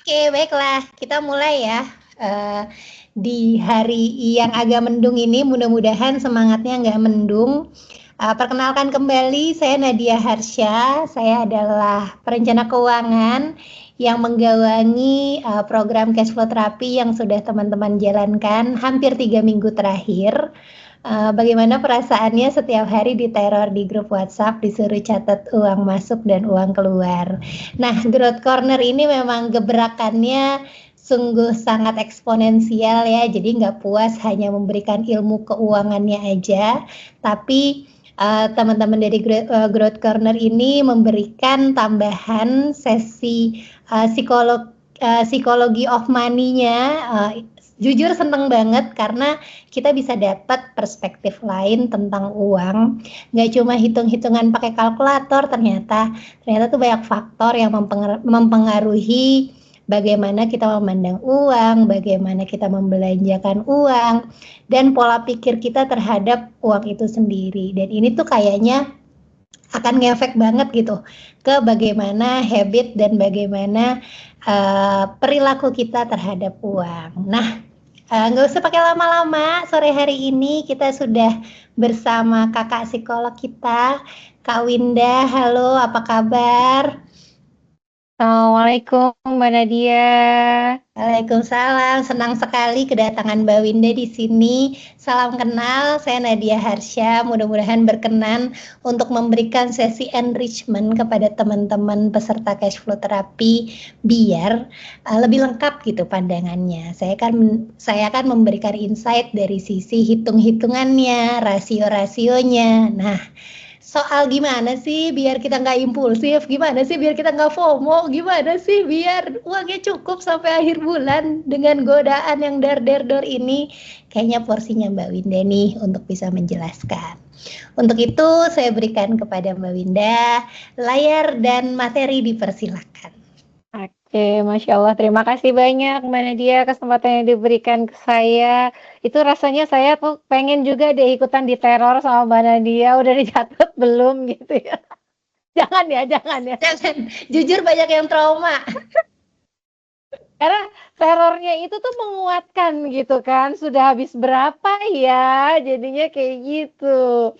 Oke, baiklah. Kita mulai ya. Eh, di hari yang agak mendung ini, mudah-mudahan semangatnya nggak mendung. Perkenalkan kembali, saya Nadia Harsha. Saya adalah perencana keuangan yang menggawangi program cashflow terapi yang sudah teman-teman jalankan hampir 3 minggu terakhir. Bagaimana perasaannya setiap hari diteror di grup WhatsApp, disuruh catat uang masuk dan uang keluar. Nah, Growth Corner ini memang gebrakannya sungguh sangat eksponensial ya. Jadi nggak puas hanya memberikan ilmu keuangannya aja, tapi teman-teman dari Growth Corner ini memberikan tambahan sesi psikologi of money-nya. Jujur seneng banget karena kita bisa dapat perspektif lain tentang uang. Nggak cuma hitung-hitungan pakai kalkulator, ternyata tuh banyak faktor yang mempengaruhi bagaimana kita memandang uang, bagaimana kita membelanjakan uang, dan pola pikir kita terhadap uang itu sendiri. Dan ini tuh kayaknya akan ngefek banget gitu ke bagaimana habit dan bagaimana perilaku kita terhadap uang. Nah, nggak usah pakai lama-lama, sore hari ini kita sudah bersama kakak psikolog kita, Kak Winda. Halo, apa kabar? Assalamualaikum Mbak Nadia. Waalaikumsalam, senang sekali kedatangan Mbak Winda di sini. Salam kenal, saya Nadia Harsha. Mudah-mudahan berkenan untuk memberikan sesi enrichment kepada teman-teman peserta cashflow terapi biar lebih lengkap gitu pandangannya. Saya akan memberikan insight dari sisi hitung-hitungannya, rasio-rasionya. Nah, soal gimana sih biar kita nggak impulsif, gimana sih biar kita nggak FOMO, gimana sih biar uangnya cukup sampai akhir bulan dengan godaan yang dar-dar-dor ini, kayaknya porsinya Mbak Winda nih untuk bisa menjelaskan. Untuk itu saya berikan kepada Mbak Winda layar dan materi, dipersilakan. Oke, Masya Allah. Terima kasih banyak Mbak Nadia kesempatan yang diberikan ke saya. Itu rasanya saya tuh pengen juga deh ikutan diteror sama Mbak Nadia. Udah dicatat belum gitu ya? Jangan ya, jangan ya. Jangan, jujur banyak yang trauma. Karena terornya itu tuh menguatkan gitu kan. Sudah habis berapa ya? Jadinya kayak gitu.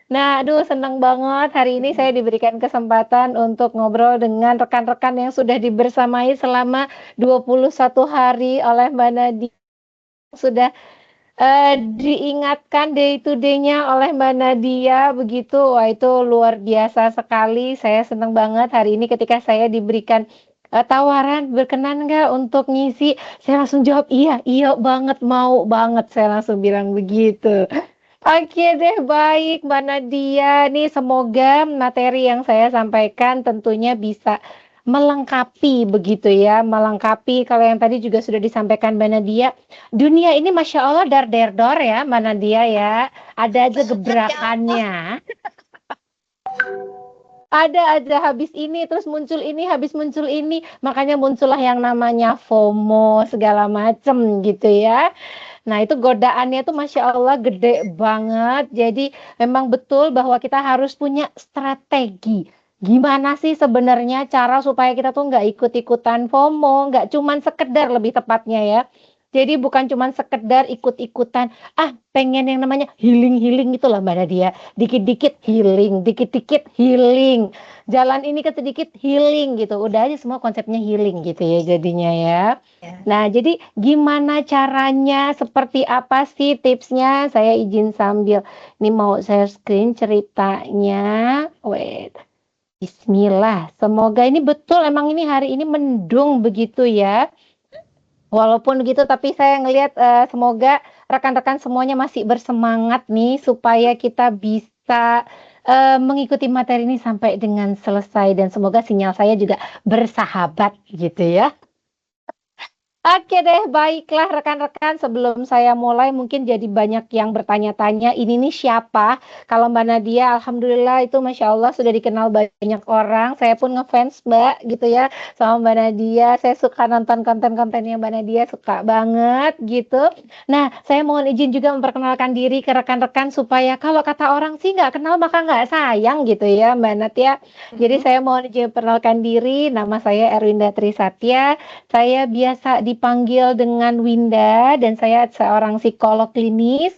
Nah, aduh senang banget hari ini saya diberikan kesempatan untuk ngobrol dengan rekan-rekan yang sudah dibersamai selama 21 hari oleh Mbak Nadia. Sudah diingatkan day to day-nya oleh Mbak Nadia begitu. Wah, itu luar biasa sekali. Saya senang banget hari ini ketika saya diberikan tawaran berkenan nggak untuk ngisi. Saya langsung jawab iya, iya banget, mau banget. Saya langsung bilang begitu. Oke deh, baik Mbak Nadia. Nih semoga materi yang saya sampaikan tentunya bisa melengkapi begitu ya. Melengkapi kalau yang tadi juga sudah disampaikan Mbak Nadia. Dunia ini Masya Allah dar-der-dor ya Mbak Nadia ya. Ada aja Ya Allah. gebrakannya. Ada aja habis ini, terus muncul ini, habis muncul ini. Makanya muncullah yang namanya FOMO segala macem gitu ya. Nah, itu godaannya tuh Masya Allah gede banget. Jadi memang betul bahwa kita harus punya strategi. Gimana sih sebenarnya cara supaya kita tuh nggak ikut-ikutan FOMO, nggak cuman sekedar lebih tepatnya ya. Jadi bukan cuman sekedar ikut-ikutan, pengen yang namanya healing-healing gitu lah Mbak Nadia. Dikit-dikit healing, dikit-dikit healing. Jalan ini ke sedikit healing gitu. Udah aja semua konsepnya healing gitu ya jadinya ya. Ya. Nah, jadi gimana caranya, seperti apa sih tipsnya? Saya izin sambil, ini mau saya screen ceritanya. Wait, Bismillah. Semoga ini betul, emang ini hari ini mendung begitu ya. Walaupun begitu, tapi saya ngelihat semoga rekan-rekan semuanya masih bersemangat nih, supaya kita bisa mengikuti materi ini sampai dengan selesai. Dan semoga sinyal saya juga bersahabat gitu ya. Oke deh, baiklah rekan-rekan. Sebelum saya mulai, mungkin jadi banyak yang bertanya-tanya, ini nih siapa? Kalau Mbak Nadia, Alhamdulillah itu Masya Allah sudah dikenal banyak orang. Saya pun ngefans Mbak, gitu ya, sama Mbak Nadia. Saya suka nonton konten-kontennya Mbak Nadia, suka banget gitu. Nah, saya mohon izin juga memperkenalkan diri ke rekan-rekan supaya kalau kata orang sih nggak kenal maka nggak sayang gitu ya Mbak Nadia. Jadi saya mohon izin memperkenalkan diri, nama saya Erwinda Trisatya. Saya biasa dipanggil dengan Winda dan saya seorang psikolog klinis.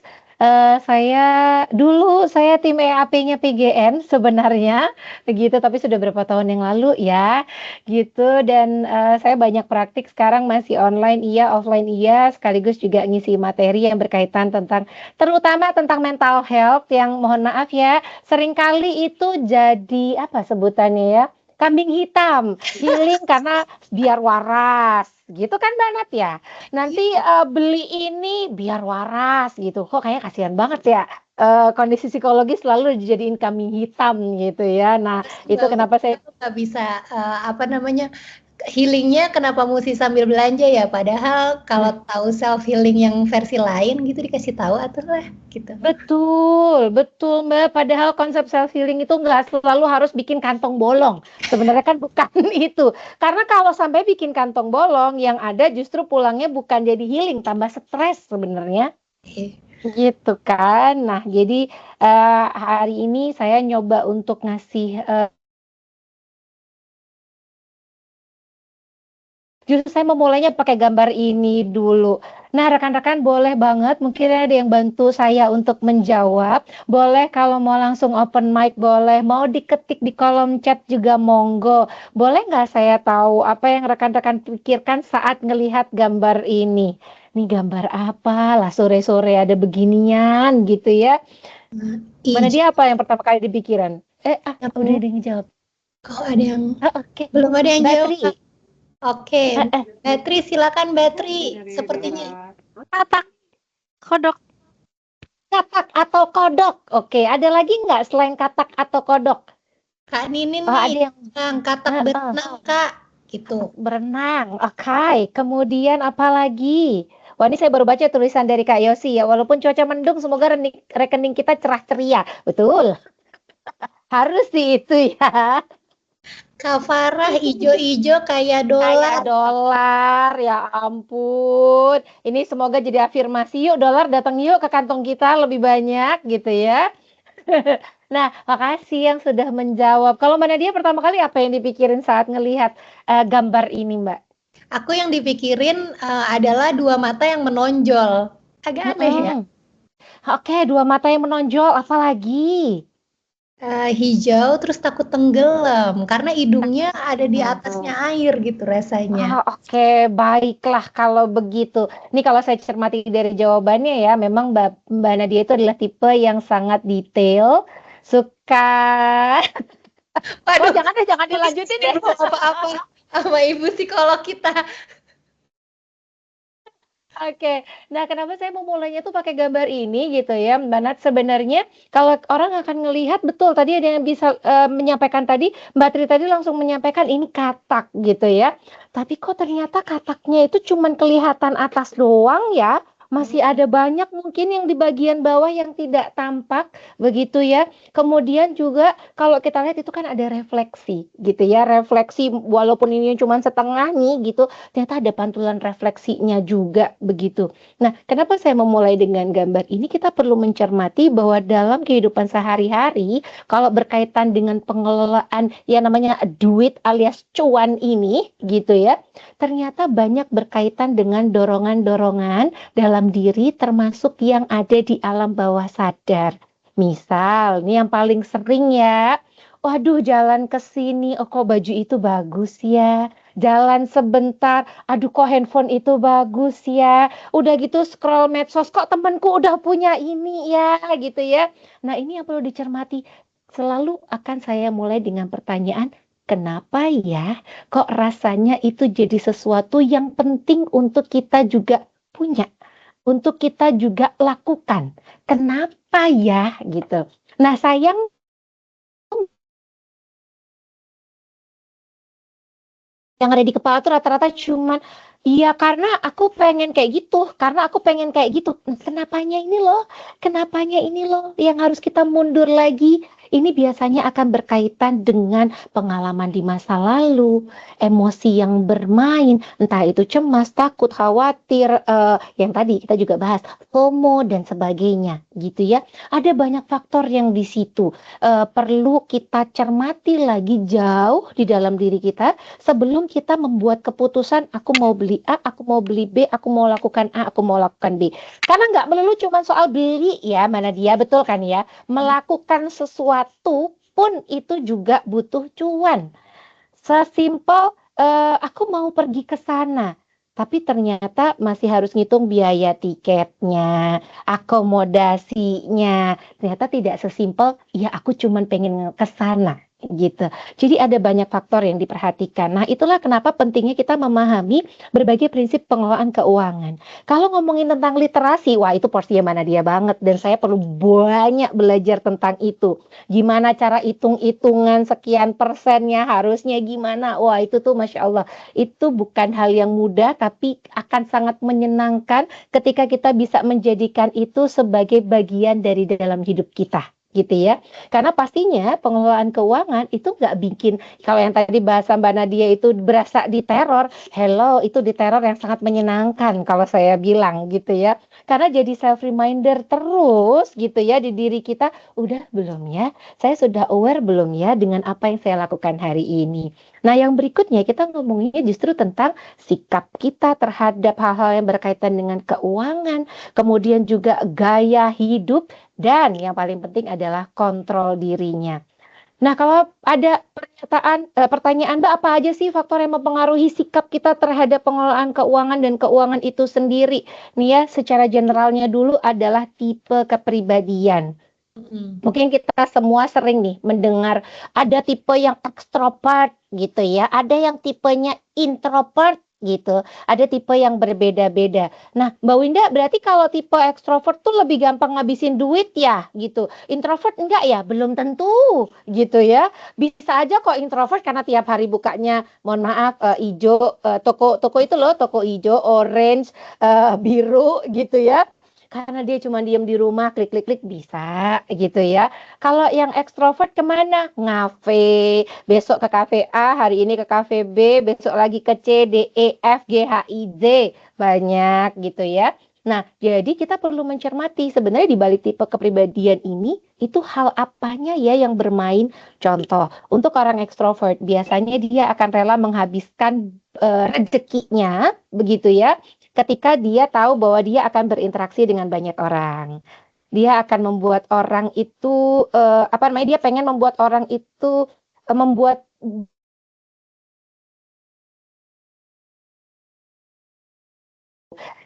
Saya dulu saya tim EAP-nya PGN sebenarnya begitu, tapi sudah berapa tahun yang lalu ya gitu. Dan saya banyak praktik sekarang, masih online iya, offline iya, sekaligus juga ngisi materi yang berkaitan tentang, terutama tentang mental health, yang mohon maaf ya seringkali itu jadi apa sebutannya ya, kambing hitam, healing karena biar waras gitu kan Mbak Nat ya. Nanti beli ini biar waras gitu. Kok kayak kasihan banget ya. Kondisi psikologis selalu dijadiin kambing hitam gitu ya. Nah, itu Nggak kenapa saya nggak bisa apa namanya, healingnya kenapa mesti sambil belanja ya? Padahal kalau tahu self healing yang versi lain gitu dikasih tahu aturlah gitu. betul, betul Mbak. Padahal konsep self healing itu nggak selalu harus bikin kantong bolong. Sebenarnya kan bukan itu. Karena kalau sampai bikin kantong bolong, yang ada justru pulangnya bukan jadi healing, tambah stres sebenarnya. Iya. Gitu kan. Nah, jadi hari ini saya nyoba untuk ngasih justru saya memulainya pakai gambar ini dulu. Nah, rekan-rekan boleh banget, mungkin ada yang bantu saya untuk menjawab. Boleh kalau mau langsung open mic, boleh. Mau diketik di kolom chat juga monggo. Boleh nggak saya tahu apa yang rekan-rekan pikirkan saat ngelihat gambar ini? Ini gambar apa? Lah sore-sore ada beginian gitu ya. Mana Ijo dia apa yang pertama kali dipikiran? Udah yang ada yang jawab. kok ada yang Oke. belum ada yang Mbak jawab. Tri. Oke, Eh, eh. Batri silakan Batri. Sepertinya Katak kodok. Katak atau kodok? Oke, ada lagi nggak selain katak atau kodok? Kak Ninin Oh, nih ada yang yang katak berenang Kak, gitu. katak berenang. Oke, kemudian apa lagi? Wah, ini saya baru baca tulisan dari Kak Yosi ya. Walaupun cuaca mendung, semoga rekening kita cerah ceria. Betul, harus sih itu ya. Kak Farah ijo-ijo kayak Kayak dolar. dolar, ya ampun. Ini semoga jadi afirmasi. Yuk, dolar datang yuk ke kantong kita lebih banyak gitu ya. Nah, makasih yang sudah menjawab. Kalau Mbak Nadia pertama kali apa yang dipikirin saat ngelihat gambar ini, Mbak? Aku yang dipikirin adalah dua mata yang menonjol. Agak aneh ya. Mm-mm. Oke, dua mata yang menonjol, apa lagi? Hijau terus takut tenggelam karena hidungnya ada di atasnya air gitu rasanya. Oke, baiklah kalau begitu. Ini kalau saya cermati dari jawabannya ya, memang Mbak Nadia itu adalah tipe yang sangat detail, suka. Oh, Waduh, jangan deh, jangan dilanjutin deh. belum apa-apa sama ibu psikolog kita. Oke, nah kenapa saya memulainya tuh pakai gambar ini gitu ya, Mbak Nat. Sebenarnya kalau orang akan ngelihat betul tadi ada yang bisa menyampaikan tadi, Mbak Tri tadi langsung menyampaikan ini katak gitu ya. Tapi kok ternyata kataknya itu cuman kelihatan atas doang ya. Masih ada banyak mungkin yang di bagian bawah yang tidak tampak begitu ya. Kemudian juga kalau kita lihat itu kan ada refleksi gitu ya. Refleksi walaupun ini cuma setengah nih gitu, ternyata ada pantulan refleksinya juga begitu. Nah, kenapa saya memulai dengan gambar ini? Kita perlu mencermati bahwa dalam kehidupan sehari-hari, kalau berkaitan dengan pengelolaan yang namanya duit alias cuan ini, gitu ya, ternyata banyak berkaitan dengan dorongan-dorongan dalam diri, termasuk yang ada di alam bawah sadar. Misal, ini yang paling sering ya. Waduh, jalan ke sini, oh kok baju itu bagus ya. Jalan sebentar, aduh kok handphone itu bagus ya. Udah gitu scroll medsos, kok temanku udah punya ini ya, gitu ya. Nah, ini yang perlu dicermati. Selalu akan saya mulai dengan pertanyaan, kenapa ya? Kok rasanya itu jadi sesuatu yang penting untuk kita juga punya, untuk kita juga lakukan. Kenapa ya, gitu. Nah, sayang Yang ada di kepala tuh rata-rata cuman, iya karena aku pengen kayak gitu, karena aku pengen kayak gitu. Kenapanya ini loh yang harus kita mundur lagi. Ini biasanya akan berkaitan dengan pengalaman di masa lalu, emosi yang bermain, entah itu cemas, takut, khawatir, yang tadi kita juga bahas, FOMO dan sebagainya, gitu ya. Ada banyak faktor yang di situ perlu kita cermati lagi jauh di dalam diri kita sebelum kita membuat keputusan aku mau beli A, aku mau beli B, aku mau lakukan A, aku mau lakukan B. Karena nggak melulu cuma soal beli ya, mana dia betul kan ya. Melakukan sesuatu pun itu juga butuh cuan. Sesimpel aku mau pergi ke sana, tapi ternyata masih harus ngitung biaya tiketnya, akomodasinya. Ternyata tidak sesimpel, ya aku cuman pengen ke sana gitu. Jadi ada banyak faktor yang diperhatikan. Nah, itulah kenapa pentingnya kita memahami berbagai prinsip pengelolaan keuangan. Kalau ngomongin tentang literasi, wah itu porsinya mana dia banget dan saya perlu banyak belajar tentang itu. Gimana cara hitung-hitungan sekian persennya harusnya gimana? Wah itu tuh Masya Allah. Itu bukan hal yang mudah tapi akan sangat menyenangkan ketika kita bisa menjadikan itu sebagai bagian dari dalam hidup kita. Gitu ya, karena pastinya pengelolaan keuangan itu nggak bikin kalau yang tadi bahasa Mbak Nadia itu berasa diteror, hello itu diteror yang sangat menyenangkan kalau saya bilang gitu ya, karena jadi self reminder terus gitu ya di diri kita, udah belum ya, saya sudah aware belum ya dengan apa yang saya lakukan hari ini. Nah, yang berikutnya kita ngomonginnya justru tentang sikap kita terhadap hal-hal yang berkaitan dengan keuangan, kemudian juga gaya hidup, dan yang paling penting adalah kontrol dirinya. Nah, kalau ada pertanyaan Mbak, apa aja sih faktor yang mempengaruhi sikap kita terhadap pengelolaan keuangan dan keuangan itu sendiri? Nih ya, secara generalnya dulu adalah tipe kepribadian. Mungkin kita semua sering nih mendengar ada tipe yang ekstrovert gitu ya, ada yang tipenya introvert gitu, ada tipe yang berbeda-beda. Nah, Mbak Winda berarti kalau tipe ekstrovert tuh lebih gampang ngabisin duit ya gitu. Introvert enggak ya? Belum tentu gitu ya. Bisa aja kok introvert karena tiap hari bukanya, mohon maaf, ijo, toko itu loh, toko ijo, orange, biru gitu ya, karena dia cuma diem di rumah klik-klik-klik bisa gitu ya. Kalau yang ekstrovert kemana? Ngafe, besok ke kafe A, hari ini ke kafe B, besok lagi ke C, D, E, F, G, H, I, Z, banyak gitu ya. Nah, jadi kita perlu mencermati sebenarnya di balik tipe kepribadian ini itu hal apanya ya yang bermain. Contoh, untuk orang ekstrovert biasanya dia akan rela menghabiskan rezekinya begitu ya ketika dia tahu bahwa dia akan berinteraksi dengan banyak orang. Dia akan membuat orang itu apa namanya? Dia pengen membuat orang itu membuat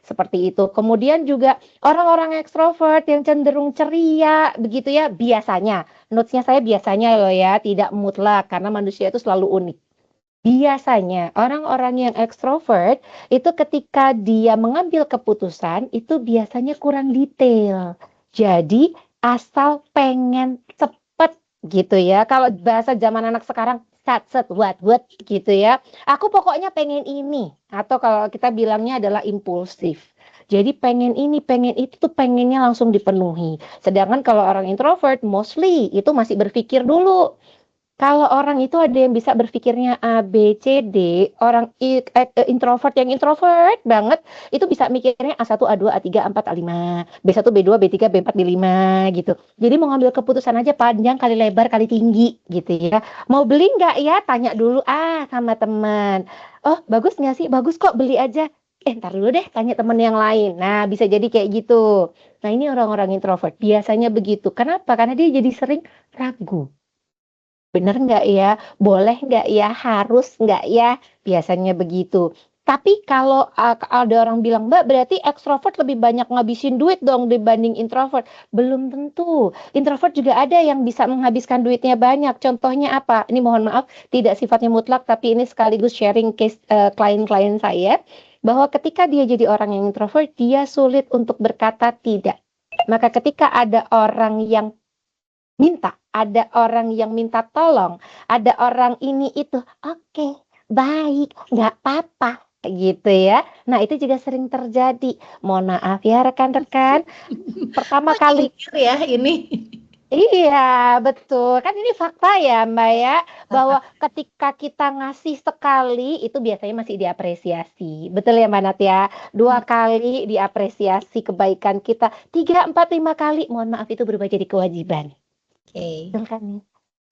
seperti itu. Kemudian juga orang-orang ekstrovert yang cenderung ceria begitu ya, biasanya. Notes-nya saya biasanya loh ya, tidak mutlak karena manusia itu selalu unik. Biasanya orang-orang yang ekstrovert itu ketika dia mengambil keputusan itu biasanya kurang detail. Jadi asal pengen cepet gitu ya. Kalau bahasa zaman anak sekarang sat set what gitu ya. Aku pokoknya pengen ini atau kalau kita bilangnya adalah impulsif. Jadi pengen ini, pengen itu tuh pengennya langsung dipenuhi. Sedangkan kalau orang introvert mostly itu masih berpikir dulu. Kalau orang itu ada yang bisa berpikirnya A, B, C, D, orang introvert yang introvert banget, itu bisa mikirnya A1, A2, A3, A4, A5, B1, B2, B3, B4, B5 gitu. Jadi mau ngambil keputusan aja panjang kali lebar kali tinggi gitu ya. Mau beli nggak ya? Tanya dulu sama teman. Oh bagus nggak sih? Bagus kok beli aja. Ntar dulu deh tanya teman yang lain. Nah bisa jadi kayak gitu. Nah ini orang-orang introvert biasanya begitu. Kenapa? Karena dia jadi sering ragu. Bener nggak ya? Boleh nggak ya? Harus nggak ya? Biasanya begitu. Tapi kalau ada orang bilang, Mbak, berarti ekstrovert lebih banyak ngabisin duit dong dibanding introvert. Belum tentu. Introvert juga ada yang bisa menghabiskan duitnya banyak. Contohnya apa? Ini mohon maaf, tidak sifatnya mutlak, tapi ini sekaligus sharing case klien-klien saya. Bahwa ketika dia jadi orang yang introvert, dia sulit untuk berkata tidak. Maka ketika ada orang yang minta, ada orang yang minta tolong, ada orang ini itu, oke, baik, nggak apa-apa gitu ya. Nah, itu juga sering terjadi. Mohon maaf ya rekan-rekan, pertama Kok jadi kali. clear ya ini? Iya, betul. Kan ini fakta ya, Mbak ya, bahwa ketika kita ngasih sekali itu biasanya masih diapresiasi. Betul ya, Mbak Nat ya? 2 kali diapresiasi kebaikan kita, 3, 4, 5 kali, mohon maaf itu berubah jadi kewajiban. Oke. Betul kan nih?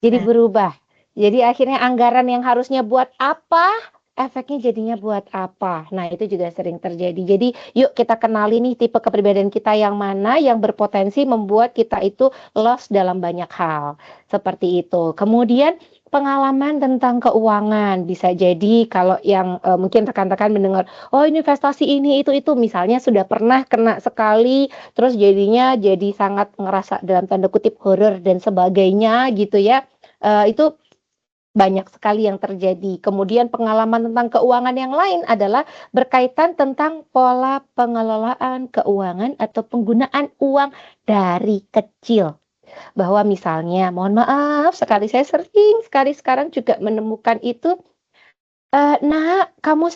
Jadi Nah, berubah. Jadi akhirnya anggaran yang harusnya buat apa, efeknya jadinya buat apa. Nah, itu juga sering terjadi. Jadi, yuk kita kenali nih tipe kepribadian kita yang mana yang berpotensi membuat kita itu loss dalam banyak hal. Seperti itu. Kemudian pengalaman tentang keuangan bisa jadi kalau yang mungkin rekan-rekan mendengar, oh ini investasi ini itu misalnya sudah pernah kena sekali, terus jadinya jadi sangat ngerasa dalam tanda kutip horor dan sebagainya gitu ya. Itu banyak sekali yang terjadi. Kemudian pengalaman tentang keuangan yang lain adalah berkaitan tentang pola pengelolaan keuangan atau penggunaan uang dari kecil. Bahwa misalnya, mohon maaf, sekali saya sering sekali sekarang juga menemukan itu, nak, kamu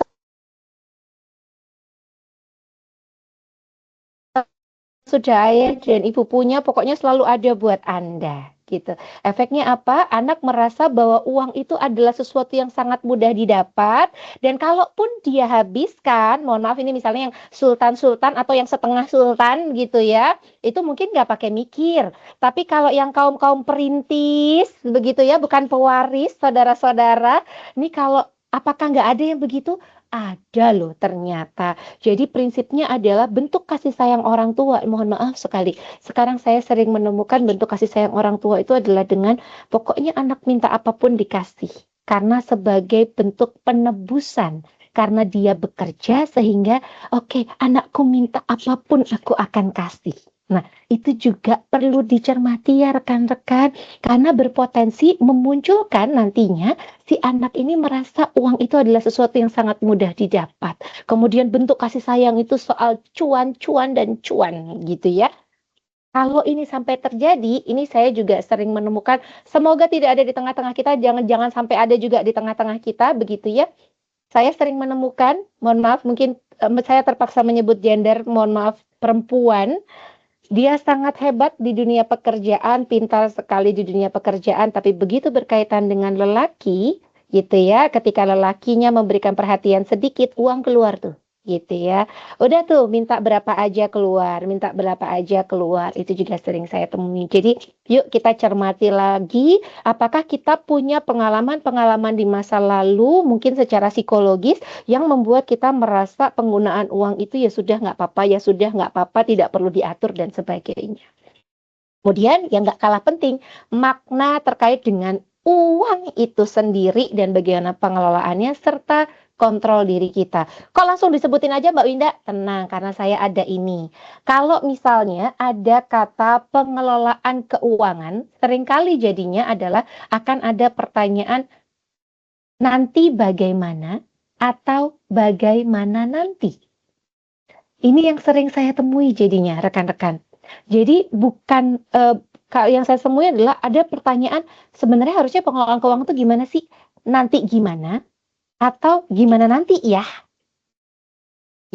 sudah ayah dan ibu punya, pokoknya selalu ada buat Anda, gitu. Efeknya apa? Anak merasa bahwa uang itu adalah sesuatu yang sangat mudah didapat, dan kalaupun dia habiskan, mohon maaf ini misalnya yang sultan-sultan atau yang setengah sultan gitu ya, itu mungkin nggak pakai mikir. Tapi kalau yang kaum-kaum perintis, begitu ya, bukan pewaris, saudara-saudara, ini kalau apakah nggak ada yang begitu? Ada loh ternyata. Jadi prinsipnya adalah bentuk kasih sayang orang tua. Mohon maaf sekali. Sekarang saya sering menemukan bentuk kasih sayang orang tua itu adalah dengan pokoknya anak minta apapun dikasih. Karena sebagai bentuk penebusan. Karena dia bekerja sehingga oke, anakku minta apapun aku akan kasih. Nah, itu juga perlu dicermati ya rekan-rekan. Karena berpotensi memunculkan nantinya si anak ini merasa uang itu adalah sesuatu yang sangat mudah didapat. Kemudian bentuk kasih sayang itu soal cuan, cuan, dan cuan gitu ya. Kalau ini sampai terjadi, ini saya juga sering menemukan, semoga tidak ada di tengah-tengah kita, jangan sampai ada juga di tengah-tengah kita, begitu ya. Saya sering menemukan, mohon maaf, mungkin saya terpaksa menyebut gender, mohon maaf, perempuan, dia sangat hebat di dunia pekerjaan, pintar sekali di dunia pekerjaan, tapi begitu berkaitan dengan lelaki, gitu ya, ketika lelakinya memberikan perhatian sedikit, uang keluar tuh, gitu ya. Udah tuh, minta berapa aja keluar, minta berapa aja keluar, itu juga sering saya temui. Jadi, yuk kita cermati lagi, apakah kita punya pengalaman-pengalaman di masa lalu, mungkin secara psikologis, yang membuat kita merasa penggunaan uang itu ya sudah nggak apa-apa, ya sudah nggak apa-apa, tidak perlu diatur dan sebagainya. Kemudian yang nggak kalah penting, makna terkait dengan uang itu sendiri dan bagaimana pengelolaannya serta kontrol diri kita. Kok langsung disebutin aja Mbak Winda? Tenang, karena saya ada ini. Kalau misalnya ada kata pengelolaan keuangan, seringkali jadinya adalah akan ada pertanyaan nanti bagaimana atau bagaimana nanti. Ini yang sering saya temui jadinya rekan-rekan. Jadi bukan yang saya temui adalah ada pertanyaan sebenarnya harusnya pengelolaan keuangan itu gimana sih? Nanti gimana? Atau gimana nanti ya?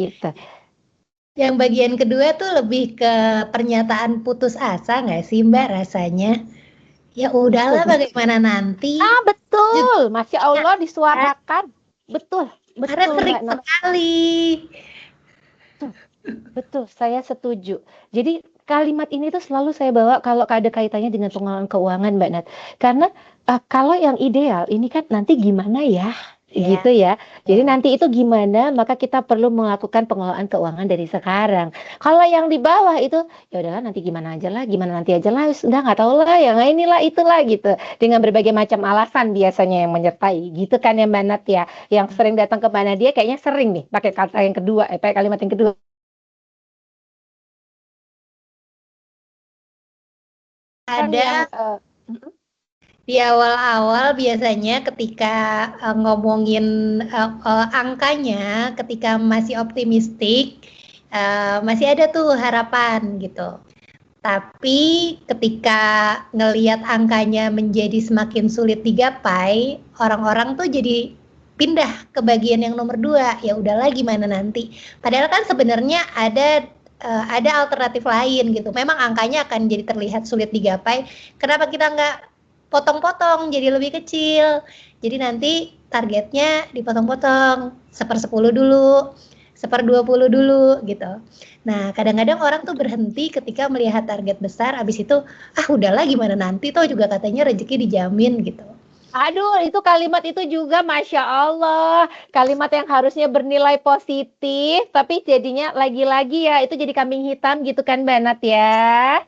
Gitu. Yang bagian kedua tuh lebih ke pernyataan putus asa nggak sih Mbak rasanya? Ya udahlah Betul. bagaimana nanti. Betul. Masya Allah disuarakan. Betul. Karena Betul sering Mbak Nana. sekali. Betul, saya setuju. Jadi kalimat ini tuh selalu saya bawa kalau ada kaitannya dengan pengelolaan keuangan, Mbak Nat. Karena kalau yang ideal ini kan nanti gimana ya, gitu ya. Jadi nanti itu gimana, maka kita perlu melakukan pengelolaan keuangan dari sekarang. Kalau yang di bawah itu, ya udahlah nanti gimana aja lah, gimana nanti aja lah, udah nggak tahu lah, yang inilah itulah gitu. Dengan berbagai macam alasan biasanya yang menyertai, gitu kan ya Mbak Nat ya. Yang sering datang ke Mbak Nadia kayaknya sering nih pakai kata yang kedua, pakai kalimat yang kedua. Ada di awal-awal biasanya ketika ngomongin angkanya, ketika masih optimistik, masih ada tuh harapan gitu. Tapi ketika ngelihat angkanya menjadi semakin sulit digapai, orang-orang tuh jadi pindah ke bagian yang nomor 2, ya udahlah gimana nanti. Padahal kan sebenarnya ada alternatif lain gitu. Memang angkanya akan jadi terlihat sulit digapai. Kenapa kita nggak potong-potong jadi lebih kecil? Jadi nanti targetnya dipotong-potong, 1/10 dulu, 1/20 dulu gitu. Nah, kadang-kadang orang tuh berhenti ketika melihat target besar, abis itu, udahlah gimana nanti, toh juga katanya rezeki dijamin gitu. Aduh, itu kalimat itu juga Masya Allah. Kalimat yang harusnya bernilai positif, tapi jadinya lagi-lagi ya, itu jadi kambing hitam gitu kan Mbak Nat ya.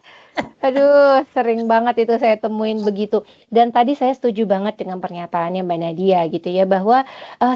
Aduh, sering banget itu saya temuin begitu. Dan tadi saya setuju banget dengan pernyataannya Mbak Nadia gitu ya, bahwa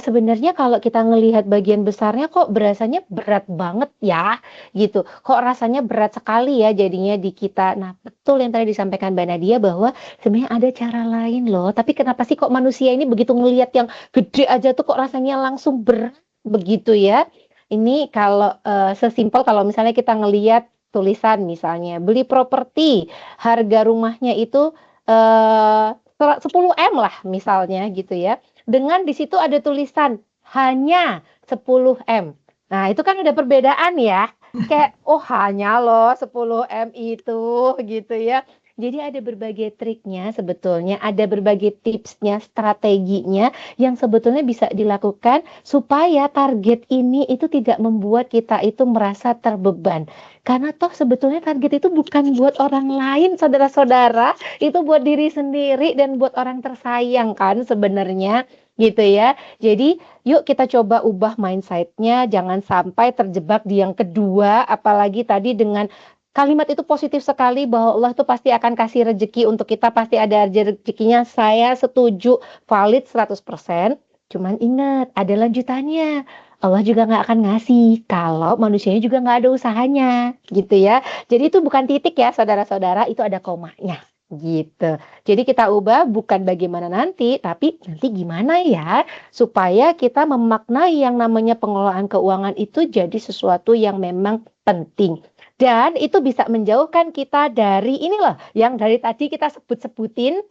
sebenarnya kalau kita ngelihat bagian besarnya kok berasanya berat banget ya, gitu. Kok rasanya berat sekali ya jadinya di kita. Nah, betul yang tadi disampaikan Mbak Nadia bahwa sebenarnya ada cara lain loh. Tapi kenapa sih kok manusia ini begitu ngelihat yang gede aja tuh kok rasanya langsung berat begitu ya? Ini kalau sesimpel kalau misalnya kita ngelihat tulisan misalnya beli properti harga rumahnya itu 10 M lah misalnya gitu ya. Dengan di situ ada tulisan hanya 10 M. Nah, itu kan udah perbedaan ya. Kayak hanya loh 10 M itu gitu ya. Jadi ada berbagai triknya sebetulnya, ada berbagai tipsnya, strateginya yang sebetulnya bisa dilakukan supaya target ini itu tidak membuat kita itu merasa terbeban. Karena toh sebetulnya target itu bukan buat orang lain, saudara-saudara, itu buat diri sendiri dan buat orang tersayang kan sebenarnya gitu ya. Jadi yuk kita coba ubah mindset-nya, jangan sampai terjebak di yang kedua, apalagi tadi dengan kalimat itu positif sekali bahwa Allah tuh pasti akan kasih rezeki untuk kita, pasti ada rezekinya. Saya setuju, valid 100%. Cuman ingat, ada lanjutannya. Allah juga nggak akan ngasih kalau manusianya juga nggak ada usahanya, gitu ya. Jadi itu bukan titik ya, saudara-saudara, itu ada komanya, gitu. Jadi kita ubah bukan bagaimana nanti, tapi nanti gimana ya, supaya kita memaknai yang namanya pengelolaan keuangan itu jadi sesuatu yang memang penting. Dan itu bisa menjauhkan kita dari inilah yang dari tadi kita sebut-sebutin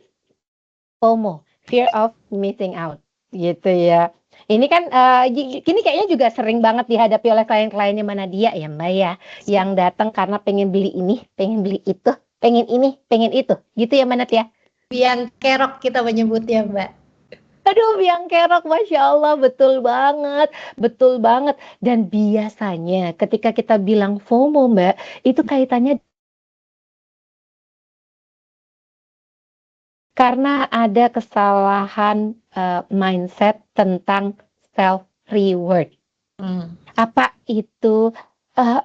FOMO, fear of missing out, gitu ya. Ini kan ini kayaknya juga sering banget dihadapi oleh klien-kliennya mana dia ya Mbak ya, yang datang karena pengen beli ini, pengen beli itu, pengen ini, pengen itu, gitu ya Mbak Nat ya. Biang kerok kita menyebutnya Mbak. Aduh, biang kerok, Masya Allah, betul banget, betul banget. Dan biasanya ketika kita bilang FOMO Mbak, itu kaitannya karena ada kesalahan mindset tentang self reward. Apa itu?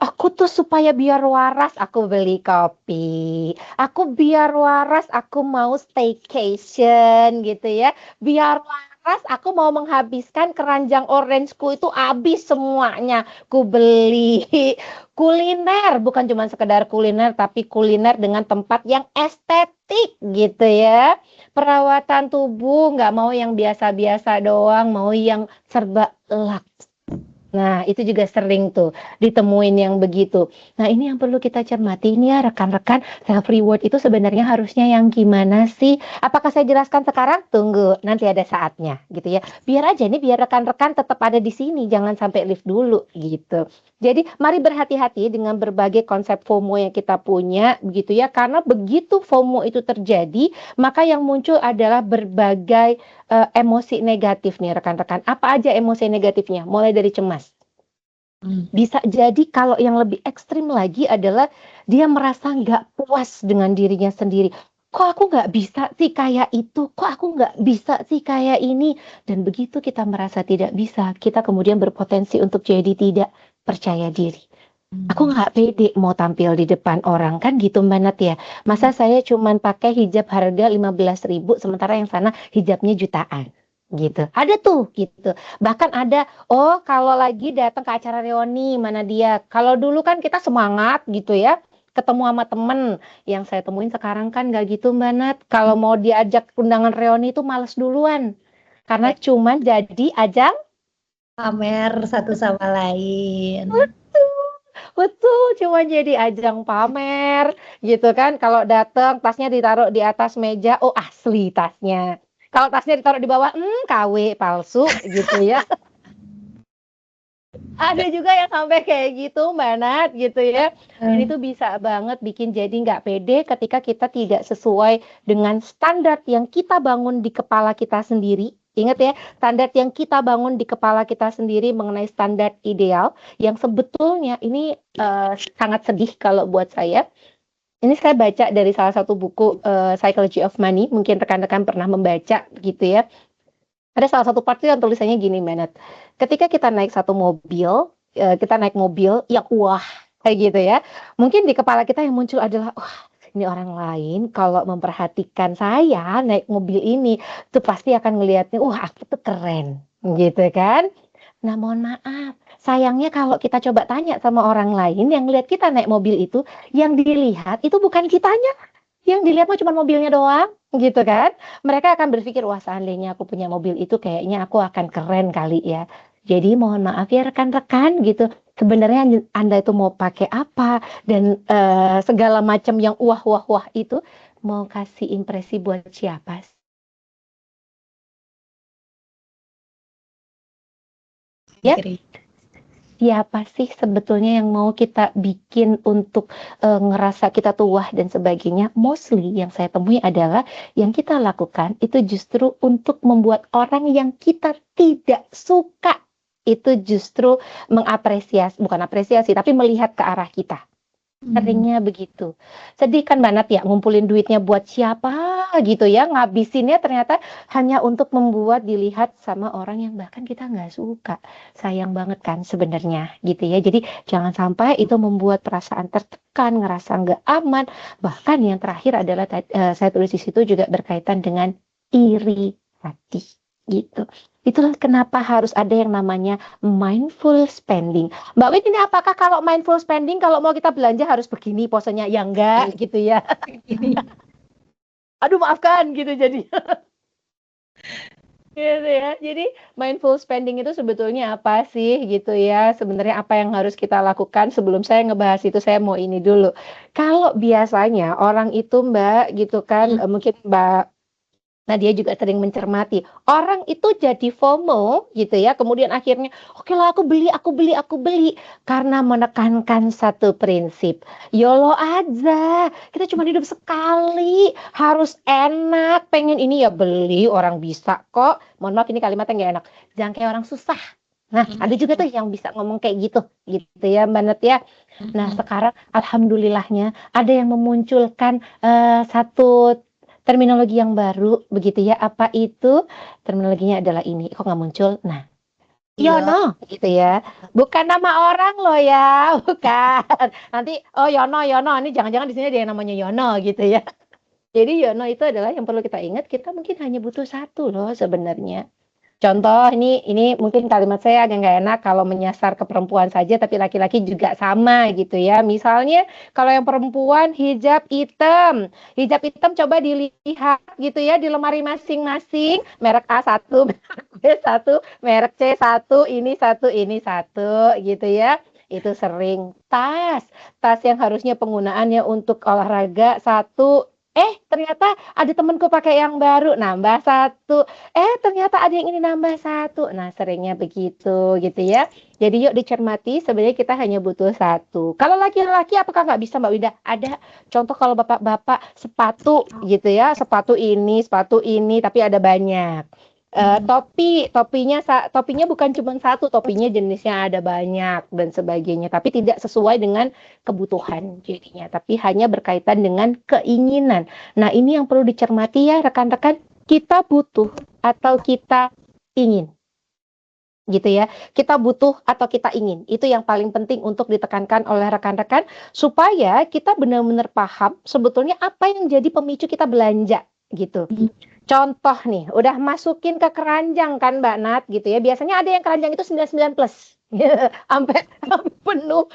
Aku tuh supaya biar waras aku beli kopi. Aku biar waras aku mau staycation gitu ya. Biar waras aku mau menghabiskan keranjang orangeku itu habis semuanya. Ku beli kuliner, bukan cuma sekedar kuliner tapi kuliner dengan tempat yang estetik gitu ya. Perawatan tubuh nggak mau yang biasa-biasa doang, mau yang serba laks. Nah, itu juga sering tuh ditemuin yang begitu. Nah, ini yang perlu kita cermati ini ya rekan-rekan, self reward itu sebenarnya harusnya yang gimana sih? Apakah saya jelaskan sekarang? Tunggu, nanti ada saatnya gitu ya. Biar aja nih, biar rekan-rekan tetap ada di sini, jangan sampai lift dulu gitu. Jadi, mari berhati-hati dengan berbagai konsep FOMO yang kita punya begitu ya. Karena begitu FOMO itu terjadi, maka yang muncul adalah berbagai emosi negatif nih rekan-rekan. Apa aja emosi negatifnya? Mulai dari cemas. Bisa jadi kalau yang lebih ekstrim lagi adalah dia merasa nggak puas dengan dirinya sendiri. Kok aku nggak bisa sih kayak itu? Kok aku nggak bisa sih kayak ini? Dan begitu kita merasa tidak bisa, kita kemudian berpotensi untuk jadi tidak percaya diri. Aku nggak pede mau tampil di depan orang kan gitu Mbak Nat ya. Masa saya cuman pakai hijab harga 15.000 sementara yang sana hijabnya jutaan gitu. Ada tuh gitu. Bahkan ada kalau lagi datang ke acara reuni mana dia. Kalau dulu kan kita semangat gitu ya. Ketemu sama temen. Yang saya temuin sekarang kan nggak gitu Mbak Nat. Kalau mau diajak undangan reuni itu males duluan. Karena cuman jadi ajang pamer satu sama lain. Betul, cuma jadi ajang pamer gitu kan. Kalau datang tasnya ditaruh di atas meja, asli tasnya Kalau tasnya ditaruh di bawah, KW palsu gitu ya. Ada juga yang sampai kayak gitu, Mbak Nat, gitu ya. Ini tuh bisa banget bikin jadi nggak pede ketika kita tidak sesuai dengan standar yang kita bangun di kepala kita sendiri. Ingat ya, standar yang kita bangun di kepala kita sendiri mengenai standar ideal, yang sebetulnya ini sangat sedih kalau buat saya. Ini saya baca dari salah satu buku Psychology of Money, mungkin rekan-rekan pernah membaca gitu ya. Ada salah satu part yang tulisannya gini, Manet. Ketika kita naik satu mobil, kita naik mobil yang wah kayak gitu ya. Mungkin di kepala kita yang muncul adalah, wah ini orang lain kalau memperhatikan saya naik mobil ini, tuh pasti akan ngelihatnya, wah aku tuh keren, gitu kan. Nah mohon maaf, sayangnya kalau kita coba tanya sama orang lain yang lihat kita naik mobil itu, yang dilihat itu bukan kitanya, yang dilihat mah cuma mobilnya doang, gitu kan. Mereka akan berpikir, wah seandainya aku punya mobil itu kayaknya aku akan keren kali ya. Jadi mohon maaf ya rekan-rekan gitu. Sebenarnya Anda itu mau pakai apa dan segala macam yang wah itu mau kasih impresi buat siapa? Ya, siapa sih sebetulnya yang mau kita bikin untuk ngerasa kita tuh wah dan sebagainya? Mostly yang saya temui adalah yang kita lakukan itu justru untuk membuat orang yang kita tidak suka itu justru mengapresiasi, bukan apresiasi, tapi melihat ke arah kita. Seringnya begitu. Sedih kan Mbak Nat ya, ngumpulin duitnya buat siapa gitu ya, ngabisinnya ternyata hanya untuk membuat dilihat sama orang yang bahkan kita nggak suka. Sayang banget kan sebenarnya gitu ya. Jadi jangan sampai itu membuat perasaan tertekan, ngerasa nggak aman. Bahkan yang terakhir adalah saya tulis di situ juga berkaitan dengan iri hati gitu. Itulah kenapa harus ada yang namanya mindful spending. Mbak Win, ini apakah kalau mindful spending kalau mau kita belanja harus begini posenya? Ya enggak gitu ya. Aduh maafkan gitu jadi. Gitu ya. Jadi mindful spending itu sebetulnya apa sih gitu ya. Sebenarnya apa yang harus kita lakukan sebelum saya ngebahas itu saya mau ini dulu. Kalau biasanya orang itu Mbak gitu kan mungkin Mbak Nah, dia juga sering mencermati. Orang itu jadi FOMO gitu ya. Kemudian akhirnya, oke lah aku beli, aku beli, aku beli. Karena menekankan satu prinsip. YOLO aja. Kita cuma hidup sekali. Harus enak. Pengen ini ya beli. Orang bisa kok. Mohon maaf ini kalimatnya nggak enak. Jangan kayak orang susah. Nah, ada juga tuh yang bisa ngomong kayak gitu. Gitu ya Mbak Net ya. Nah, sekarang alhamdulillahnya ada yang memunculkan satu terminologi yang baru begitu ya. Apa itu? Terminologinya adalah ini. Kok nggak muncul? Nah, Yono gitu ya. Bukan nama orang loh ya, bukan. Nanti Yono ini jangan-jangan di sini ada yang namanya Yono gitu ya. Jadi Yono itu adalah yang perlu kita ingat, kita mungkin hanya butuh satu loh sebenarnya. Contoh ini mungkin kalimat saya agak nggak enak kalau menyasar ke perempuan saja, tapi laki-laki juga sama gitu ya. Misalnya kalau yang perempuan hijab hitam coba dilihat gitu ya di lemari masing-masing, merek A1, merek B1, merek C1, ini satu gitu ya. Itu sering. Tas yang harusnya penggunaannya untuk olahraga satu, ternyata ada temanku pakai yang baru, nambah satu. Ternyata ada yang ini nambah satu. Nah, seringnya begitu gitu ya. Jadi yuk dicermati, sebenarnya kita hanya butuh satu. Kalau laki-laki apakah nggak bisa Mbak Wida? Ada contoh kalau bapak-bapak sepatu gitu ya, sepatu ini, tapi ada banyak. Topinya bukan cuma satu, topinya jenisnya ada banyak dan sebagainya, tapi tidak sesuai dengan kebutuhan jadinya, tapi hanya berkaitan dengan keinginan. Nah, ini yang perlu dicermati ya rekan-rekan, kita butuh atau kita ingin. Gitu ya. Kita butuh atau kita ingin. Itu yang paling penting untuk ditekankan oleh rekan-rekan supaya kita benar-benar paham sebetulnya apa yang jadi pemicu kita belanja gitu. Contoh nih, udah masukin ke keranjang kan Mbak Nat gitu ya. Biasanya ada yang keranjang itu 99 plus. Sampai penuh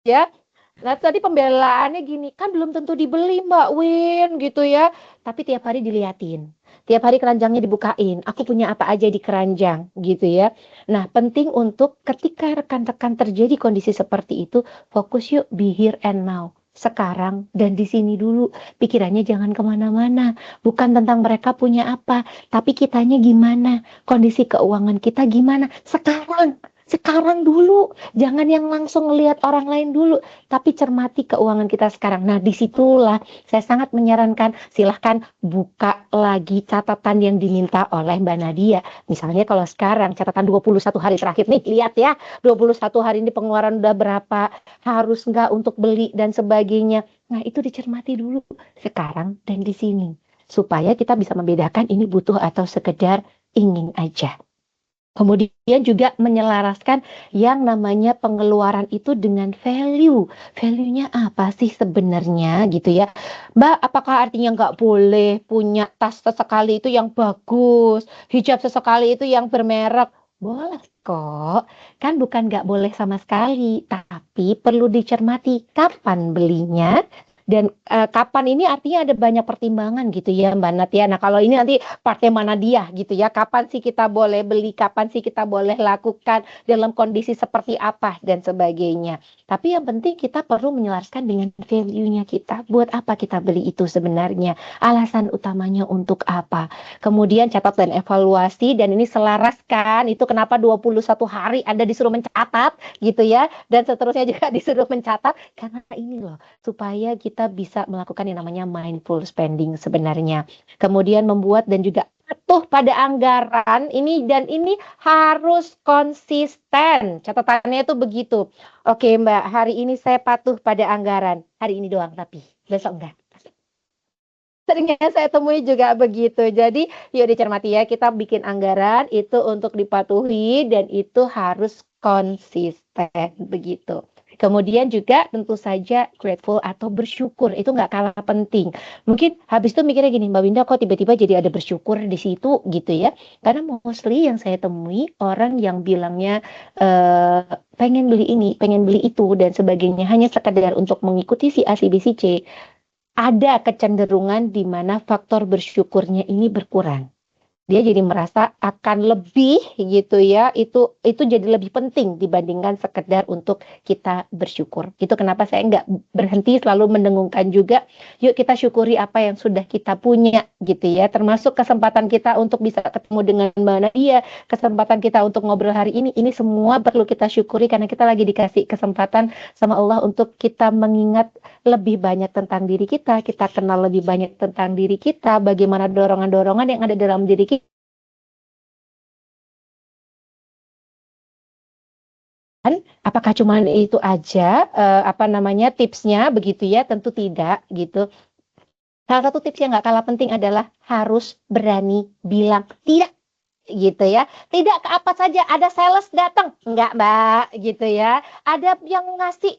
ya. Nah, tadi pembelaannya gini, kan belum tentu dibeli Mbak Win gitu ya. Tapi tiap hari diliatin. Tiap hari keranjangnya dibukain. Aku punya apa aja di keranjang gitu ya. Nah, penting untuk ketika rekan-rekan terjadi kondisi seperti itu, fokus yuk be here and now. sekarang dan di sini dulu. Pikirannya jangan kemana-mana. Bukan tentang mereka punya apa, tapi kitanya gimana, kondisi keuangan kita gimana. Sekarang dulu. Jangan yang langsung ngelihat orang lain dulu, tapi cermati keuangan kita sekarang. Nah, disitulah saya sangat menyarankan, silahkan buka lagi catatan yang diminta oleh Mbak Nadia. Misalnya kalau sekarang catatan 21 hari terakhir nih, lihat ya, 21 hari ini pengeluaran udah berapa, harus nggak untuk beli dan sebagainya. Nah, itu dicermati dulu sekarang dan di sini. Supaya kita bisa membedakan ini butuh atau sekedar ingin aja. Kemudian juga menyelaraskan yang namanya pengeluaran itu dengan value. Value-nya apa sih sebenarnya gitu ya. Mbak, apakah artinya nggak boleh punya tas sesekali itu yang bagus, hijab sesekali itu yang bermerek? Boleh kok. Kan bukan nggak boleh sama sekali, tapi perlu dicermati kapan belinya. Dan kapan ini artinya ada banyak pertimbangan gitu ya Mbak Nat ya. Nah kalau ini nanti partai mana dia gitu ya. Kapan sih kita boleh beli, kapan sih kita boleh lakukan, dalam kondisi seperti apa dan sebagainya. Tapi yang penting kita perlu menyelaraskan dengan value-nya kita. Buat apa kita beli itu sebenarnya? Alasan utamanya untuk apa? Kemudian catat dan evaluasi, dan ini selaraskan itu kenapa 21 hari Anda disuruh mencatat gitu ya. Dan seterusnya juga disuruh mencatat karena ini loh, supaya kita bisa melakukan yang namanya mindful spending sebenarnya. Kemudian membuat dan juga patuh pada anggaran ini, dan ini harus konsisten. Catatannya itu begitu. Oke Mbak, hari ini saya patuh pada anggaran. Hari ini doang tapi besok enggak. Seringnya saya temui juga begitu. Jadi yuk dicermati ya, kita bikin anggaran itu untuk dipatuhi dan itu harus konsisten begitu. Kemudian juga tentu saja grateful atau bersyukur, itu nggak kalah penting. Mungkin habis itu mikirnya gini, Mbak Winda kok tiba-tiba jadi ada bersyukur di situ gitu ya. Karena mostly yang saya temui orang yang bilangnya pengen beli ini, pengen beli itu dan sebagainya hanya sekadar untuk mengikuti si A, si B, si C, ada kecenderungan di mana faktor bersyukurnya ini berkurang. Dia jadi merasa akan lebih gitu ya, itu jadi lebih penting dibandingkan sekedar untuk kita bersyukur. Itu kenapa saya nggak berhenti selalu mendengungkan juga, yuk kita syukuri apa yang sudah kita punya gitu ya, termasuk kesempatan kita untuk bisa ketemu dengan Mbak Nadia, kesempatan kita untuk ngobrol hari ini semua perlu kita syukuri karena kita lagi dikasih kesempatan sama Allah untuk kita mengingat lebih banyak tentang diri kita kenal lebih banyak tentang diri kita, bagaimana dorongan-dorongan yang ada dalam diri kita. Apakah cuma itu aja tipsnya begitu ya? Tentu tidak gitu. Salah satu tips yang nggak kalah penting adalah harus berani bilang tidak gitu ya. Tidak ke apa saja, ada sales datang, enggak Mbak gitu ya. Ada yang ngasih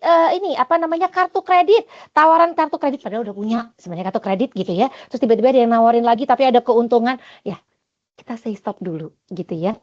kartu kredit, tawaran kartu kredit padahal udah punya sebenarnya kartu kredit gitu ya. Terus tiba-tiba ada yang nawarin lagi tapi ada keuntungan. Ya, kita say stop dulu gitu ya.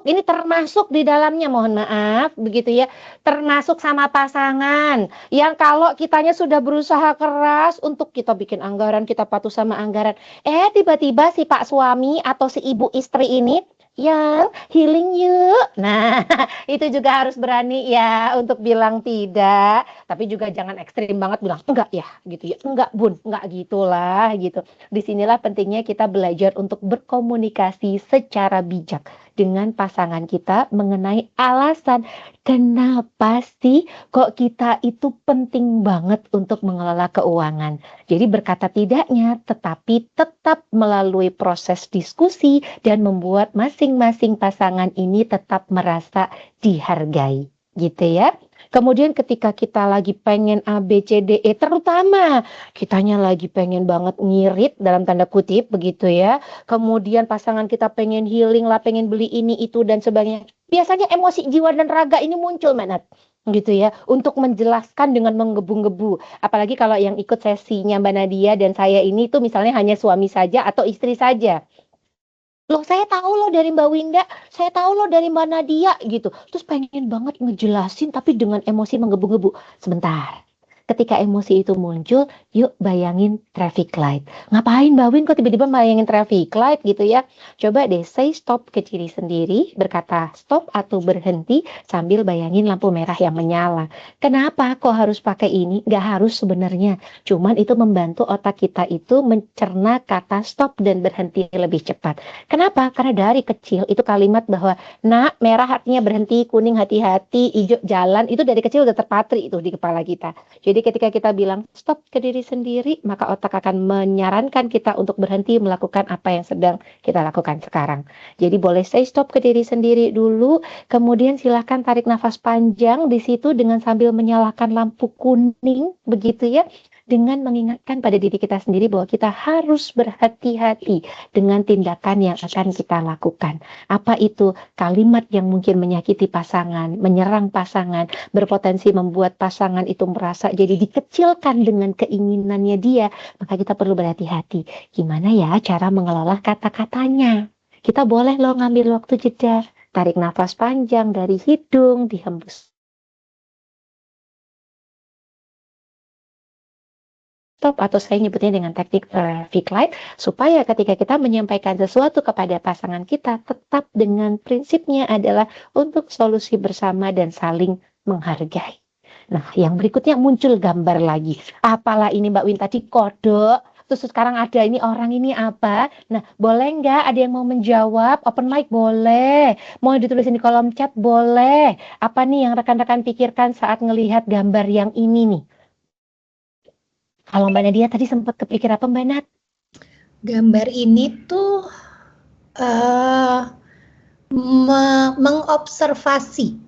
Ini termasuk di dalamnya, mohon maaf begitu ya, termasuk sama pasangan yang kalau kitanya sudah berusaha keras untuk kita bikin anggaran, kita patuh sama anggaran, tiba-tiba si Pak suami atau si ibu istri ini yang healing yuk. Nah, itu juga harus berani ya untuk bilang tidak, tapi juga jangan ekstrim banget bilang enggak ya gitu ya. Enggak, Bun, enggak gitulah gitu. Disinilah pentingnya kita belajar untuk berkomunikasi secara bijak dengan pasangan kita mengenai alasan kenapa sih kok kita itu penting banget untuk mengelola keuangan. Jadi berkata tidaknya, tetapi tetap melalui proses diskusi dan membuat masing-masing pasangan ini tetap merasa dihargai. Gitu ya. Kemudian ketika kita lagi pengen A, B, C, D, E, terutama kitanya lagi pengen banget ngirit dalam tanda kutip begitu ya. Kemudian pasangan kita pengen healing lah, pengen beli ini, itu, dan sebagainya. Biasanya emosi jiwa dan raga ini muncul, Manat. Gitu ya, untuk menjelaskan dengan menggebu-gebu. Apalagi kalau yang ikut sesinya Mbak Nadia dan saya ini tuh misalnya hanya suami saja atau istri saja. Loh, saya tahu loh dari Mbak Winda, saya tahu loh dari Mbak Nadia gitu. Terus pengen banget ngejelasin tapi dengan emosi menggebu-gebu. Sebentar. ketika emosi itu muncul, yuk bayangin traffic light. Ngapain Mbak Win kok tiba-tiba bayangin traffic light gitu ya? Coba deh say stop ke diri sendiri, berkata stop atau berhenti sambil bayangin lampu merah yang menyala. Kenapa kok harus pakai ini? Nggak harus sebenarnya. Cuman itu membantu otak kita itu mencerna kata stop dan berhenti lebih cepat. Kenapa? Karena dari kecil itu kalimat bahwa nak, merah artinya berhenti, kuning hati-hati, hijau jalan, itu dari kecil udah terpatri itu di kepala kita. Jadi ketika kita bilang stop ke diri sendiri, maka otak akan menyarankan kita untuk berhenti melakukan apa yang sedang kita lakukan sekarang. Jadi boleh say stop ke diri sendiri dulu, kemudian silahkan tarik nafas panjang di situ dengan sambil menyalakan lampu kuning, begitu ya. Dengan mengingatkan pada diri kita sendiri bahwa kita harus berhati-hati dengan tindakan yang akan kita lakukan. Apa itu? Kalimat yang mungkin menyakiti pasangan, menyerang pasangan, berpotensi membuat pasangan itu merasa jadi dikecilkan dengan keinginannya dia, maka kita perlu berhati-hati. Gimana ya cara mengelola kata-katanya? Kita boleh loh ngambil waktu jeda, tarik nafas panjang dari hidung, dihembus stop atau saya nyebutnya dengan teknik traffic light, supaya ketika kita menyampaikan sesuatu kepada pasangan kita tetap dengan prinsipnya adalah untuk solusi bersama dan saling menghargai. Nah, yang berikutnya muncul gambar lagi. Apalah ini Mbak Win tadi kode, terus sekarang ada ini orang ini apa? Nah, boleh nggak ada yang mau menjawab? Open mic boleh. Mau ditulisin di kolom chat boleh. Apa nih yang rekan-rekan pikirkan saat ngelihat gambar yang ini nih? Kalau Mbak Nadia tadi sempat kepikir apa Mbak Nat? Gambar ini tuh mengobservasi.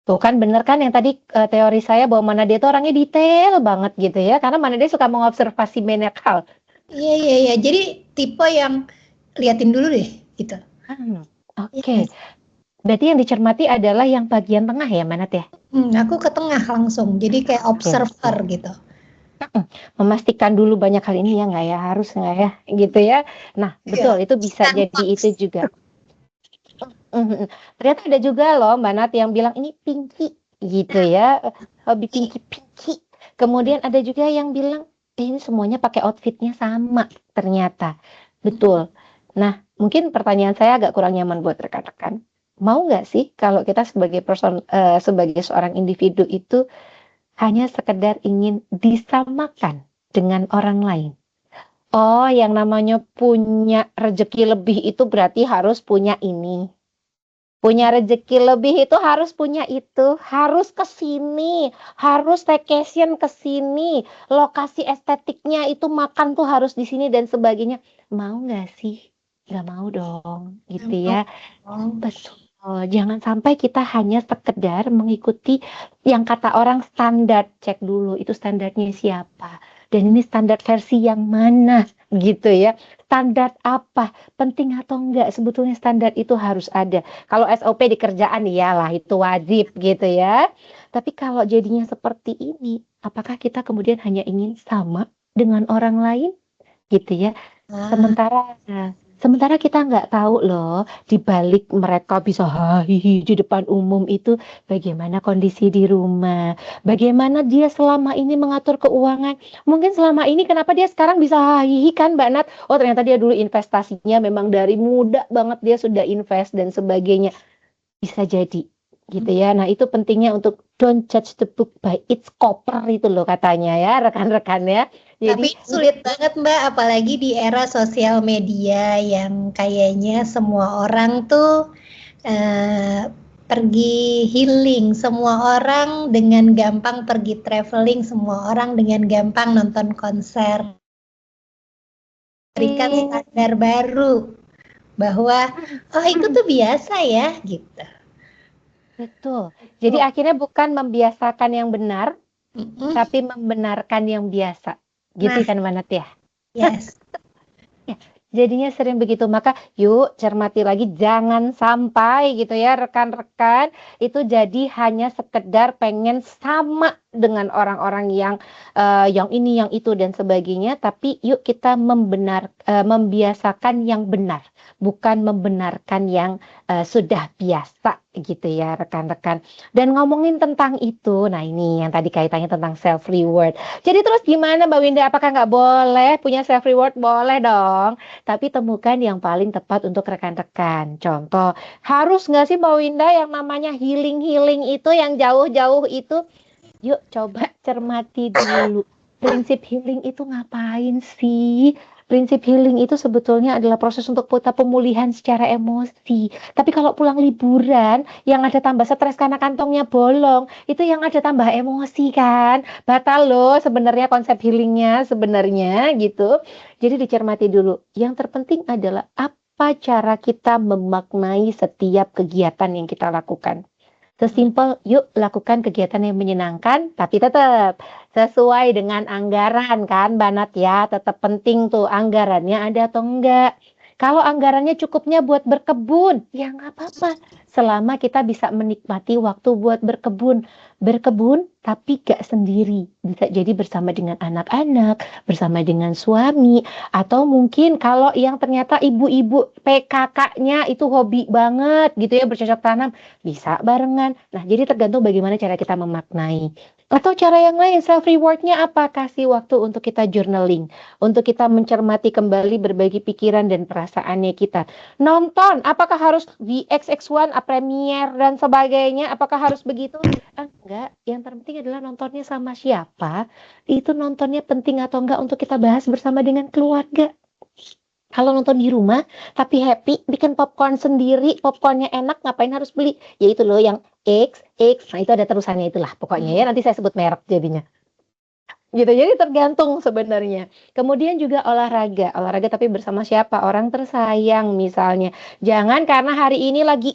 Tuh kan bener kan yang tadi teori saya bahwa Manadia itu orangnya detail banget gitu ya. Karena Manadia suka mengobservasi banyak hal. Iya. Jadi tipe yang liatin dulu deh gitu. Oke. Berarti yang dicermati adalah yang bagian tengah ya Manat ya? Aku ke tengah langsung. Jadi kayak observer gitu. Memastikan dulu banyak hal ini ya nggak ya, harus nggak ya gitu ya. Nah betul itu bisa jadi itu juga. Ternyata ada juga loh Mbak Nat yang bilang ini pinky gitu ya, hobi pinky. Kemudian ada juga yang bilang ini semuanya pakai outfitnya sama ternyata. Betul. Nah mungkin pertanyaan saya agak kurang nyaman buat rekan-rekan. Mau nggak sih kalau kita sebagai sebagai seorang individu itu hanya sekedar ingin disamakan dengan orang lain? Oh, yang namanya punya rezeki lebih itu berarti harus punya ini. Punya rezeki lebih itu harus punya itu, harus ke sini, harus staycation ke sini, lokasi estetiknya itu makan tuh harus di sini dan sebagainya. Mau nggak sih? Nggak mau dong, gitu ya. Betul. Jangan sampai kita hanya sekedar mengikuti yang kata orang standar. Cek dulu itu standarnya siapa. Dan ini standar versi yang mana gitu ya. Standar apa? Penting atau enggak? Sebetulnya standar itu harus ada. Kalau SOP di kerjaan iyalah itu wajib gitu ya. Tapi kalau jadinya seperti ini, apakah kita kemudian hanya ingin sama dengan orang lain gitu ya? Sementara kita nggak tahu loh, di balik mereka bisa hahihi di depan umum itu bagaimana kondisi di rumah, bagaimana dia selama ini mengatur keuangan. Mungkin selama ini kenapa dia sekarang bisa hahihi kan Mbak Nat? Oh ternyata dia dulu investasinya memang dari muda banget dia sudah invest dan sebagainya. Bisa jadi gitu ya. Nah itu pentingnya untuk don't judge the book by its cover itu loh katanya ya rekan-rekan ya. Tapi sulit banget Mbak, apalagi di era sosial media yang kayaknya semua orang tuh pergi healing, semua orang dengan gampang pergi traveling, semua orang dengan gampang nonton konser. Berikan standar baru bahwa oh itu tuh biasa ya gitu. Betul. Jadi akhirnya bukan membiasakan yang benar, tapi membenarkan yang biasa. Gitu kan Manat ya? Yes. Ya, jadinya sering begitu. Maka yuk cermati lagi jangan sampai gitu ya rekan-rekan itu jadi hanya sekedar pengen sama dengan orang-orang yang ini, yang itu dan sebagainya, tapi yuk kita membiasakan yang benar, bukan membenarkan yang sudah biasa gitu ya rekan-rekan. Dan ngomongin tentang itu, nah ini yang tadi kaitannya tentang self reward. Jadi terus gimana Mbak Winda? Apakah nggak boleh punya self reward? Boleh dong. Tapi temukan yang paling tepat untuk rekan-rekan. Contoh, harus nggak sih Mbak Winda yang namanya healing itu yang jauh-jauh itu? Yuk coba cermati dulu. Prinsip healing itu ngapain sih? Prinsip healing itu sebetulnya adalah proses untuk kita pemulihan secara emosi. Tapi kalau pulang liburan, yang ada tambah stres karena kantongnya bolong, itu yang ada tambah emosi kan? Batal loh sebenarnya konsep healingnya sebenarnya gitu. Jadi dicermati dulu. Yang terpenting adalah apa cara kita memaknai setiap kegiatan yang kita lakukan. Sesimpel, yuk lakukan kegiatan yang menyenangkan, tapi tetap sesuai dengan anggaran kan, Banat ya. Tetap penting tuh anggarannya ada atau enggak. Kalau anggarannya cukupnya buat berkebun, ya nggak apa-apa. Selama kita bisa menikmati waktu buat berkebun. Berkebun tapi gak sendiri. Bisa jadi bersama dengan anak-anak, bersama dengan suami, atau mungkin kalau yang ternyata ibu-ibu PKK-nya itu hobi banget gitu ya bercocok tanam, bisa barengan. Nah, jadi tergantung bagaimana cara kita memaknai. Atau cara yang lain, self rewardnya apa? Kasih waktu untuk kita journaling, untuk kita mencermati kembali berbagi pikiran dan perasaannya kita. Nonton, apakah harus di XX1, Premiere dan sebagainya? Apakah harus begitu? Enggak, yang terpenting adalah nontonnya sama siapa. Itu nontonnya penting atau enggak untuk kita bahas bersama dengan keluarga. Kalau nonton di rumah, tapi happy, bikin popcorn sendiri, popcornnya enak, ngapain harus beli? Ya itu loh yang X, nah itu ada terusannya itulah pokoknya ya, nanti saya sebut merek jadinya. Gitu, jadi tergantung sebenarnya. Kemudian juga olahraga tapi bersama siapa? Orang tersayang misalnya. Jangan karena hari ini lagi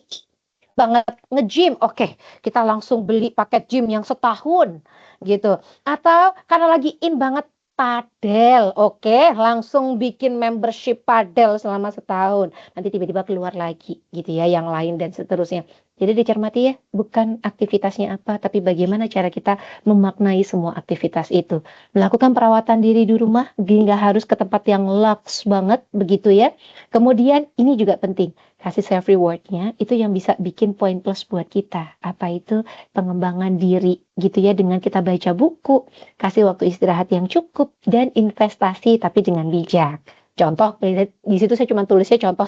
banget nge-gym, oke, kita langsung beli paket gym yang setahun gitu. Atau karena lagi in banget padel, oke, langsung bikin membership padel selama setahun. Nanti tiba-tiba keluar lagi gitu ya, yang lain dan seterusnya. Jadi dicermati ya, bukan aktivitasnya apa, tapi bagaimana cara kita memaknai semua aktivitas itu. Melakukan perawatan diri di rumah, nggak harus ke tempat yang luxe banget, begitu ya. Kemudian ini juga penting, kasih self rewardnya itu yang bisa bikin poin plus buat kita. Apa itu? Pengembangan diri gitu ya, dengan kita baca buku, kasih waktu istirahat yang cukup, dan investasi tapi dengan bijak. Contoh, di situ saya cuma tulisnya contoh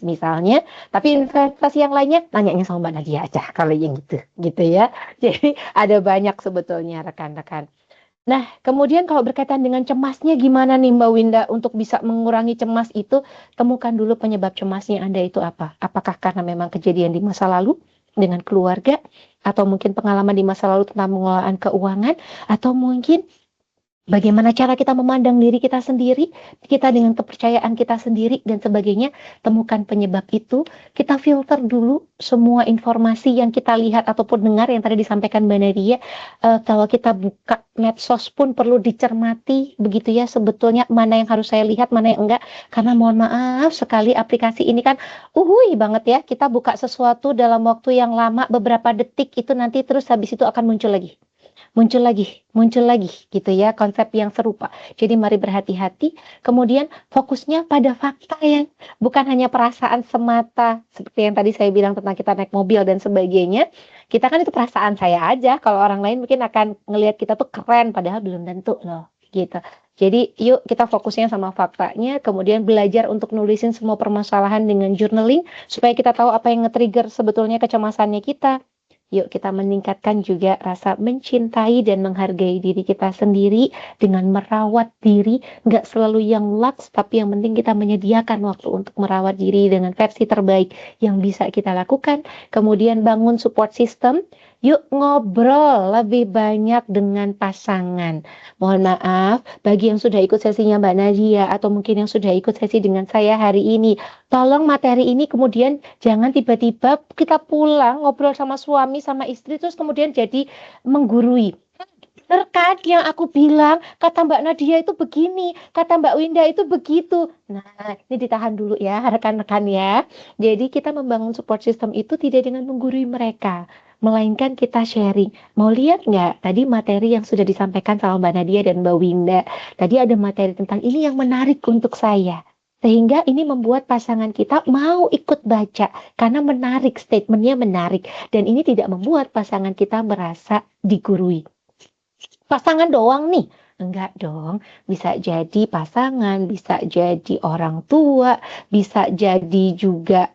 misalnya, tapi investasi yang lainnya nanyanya sama Mbak Nadia aja kalau yang gitu ya. Jadi ada banyak sebetulnya rekan-rekan. Nah, kemudian kalau berkaitan dengan cemasnya gimana nih Mbak Winda untuk bisa mengurangi cemas itu, temukan dulu penyebab cemasnya Anda itu apa. Apakah karena memang kejadian di masa lalu dengan keluarga, atau mungkin pengalaman di masa lalu tentang pengelolaan keuangan, atau mungkin bagaimana cara kita memandang diri kita sendiri, kita dengan kepercayaan kita sendiri dan sebagainya. Temukan penyebab itu, kita filter dulu semua informasi yang kita lihat ataupun dengar yang tadi disampaikan Mbak Nadia. Kalau kita buka medsos pun perlu dicermati, begitu ya, sebetulnya mana yang harus saya lihat, mana yang enggak. Karena mohon maaf sekali aplikasi ini kan uhui banget ya, kita buka sesuatu dalam waktu yang lama, beberapa detik itu nanti terus habis itu akan muncul lagi gitu ya, konsep yang serupa. Jadi mari berhati-hati, kemudian fokusnya pada fakta ya, bukan hanya perasaan semata, seperti yang tadi saya bilang tentang kita naik mobil dan sebagainya. Kita kan itu perasaan saya aja, kalau orang lain mungkin akan ngelihat kita tuh keren, padahal belum tentu loh gitu. Jadi yuk kita fokusnya sama faktanya, kemudian belajar untuk nulisin semua permasalahan dengan journaling, supaya kita tahu apa yang nge-trigger sebetulnya kecemasannya kita. Yuk kita meningkatkan juga rasa mencintai dan menghargai diri kita sendiri dengan merawat diri. Nggak selalu yang luxe, tapi yang penting kita menyediakan waktu untuk merawat diri dengan versi terbaik yang bisa kita lakukan. Kemudian bangun support system. Yuk ngobrol lebih banyak dengan pasangan. Mohon maaf, bagi yang sudah ikut sesinya Mbak Nadia, atau mungkin yang sudah ikut sesi dengan saya hari ini, tolong materi ini kemudian jangan tiba-tiba kita pulang ngobrol sama suami, sama istri, terus kemudian jadi menggurui. Bener kan yang aku bilang, kata Mbak Nadia itu begini, kata Mbak Winda itu begitu. Nah, ini ditahan dulu ya rekan-rekan ya. Jadi kita membangun support system itu tidak dengan menggurui mereka, melainkan kita sharing. Mau lihat nggak tadi materi yang sudah disampaikan sama Mbak Nadia dan Mbak Winda? Tadi ada materi tentang ini yang menarik untuk saya. Sehingga ini membuat pasangan kita mau ikut baca karena menarik, statementnya menarik. Dan ini tidak membuat pasangan kita merasa digurui. Pasangan doang nih. Enggak dong, bisa jadi pasangan, bisa jadi orang tua, bisa jadi juga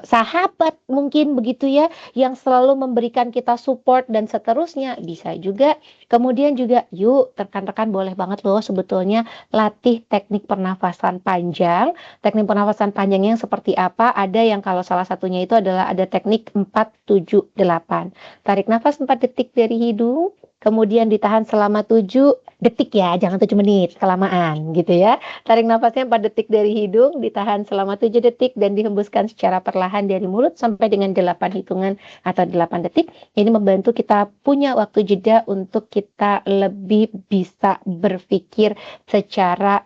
sahabat mungkin begitu ya, yang selalu memberikan kita support dan seterusnya, bisa juga. Kemudian juga yuk rekan-rekan boleh banget loh sebetulnya latih teknik pernafasan panjang. Teknik pernafasan panjangnya yang seperti apa? Ada yang kalau salah satunya itu adalah ada teknik 4-7-8. Tarik nafas 4 detik dari hidung, kemudian ditahan selama 7 detik ya, jangan 7 menit, kelamaan gitu ya. Tarik nafasnya 4 detik dari hidung, ditahan selama 7 detik dan dihembuskan secara perlahan dari mulut sampai dengan 8 hitungan atau 8 detik. Ini membantu kita punya waktu jeda untuk kita lebih bisa berpikir secara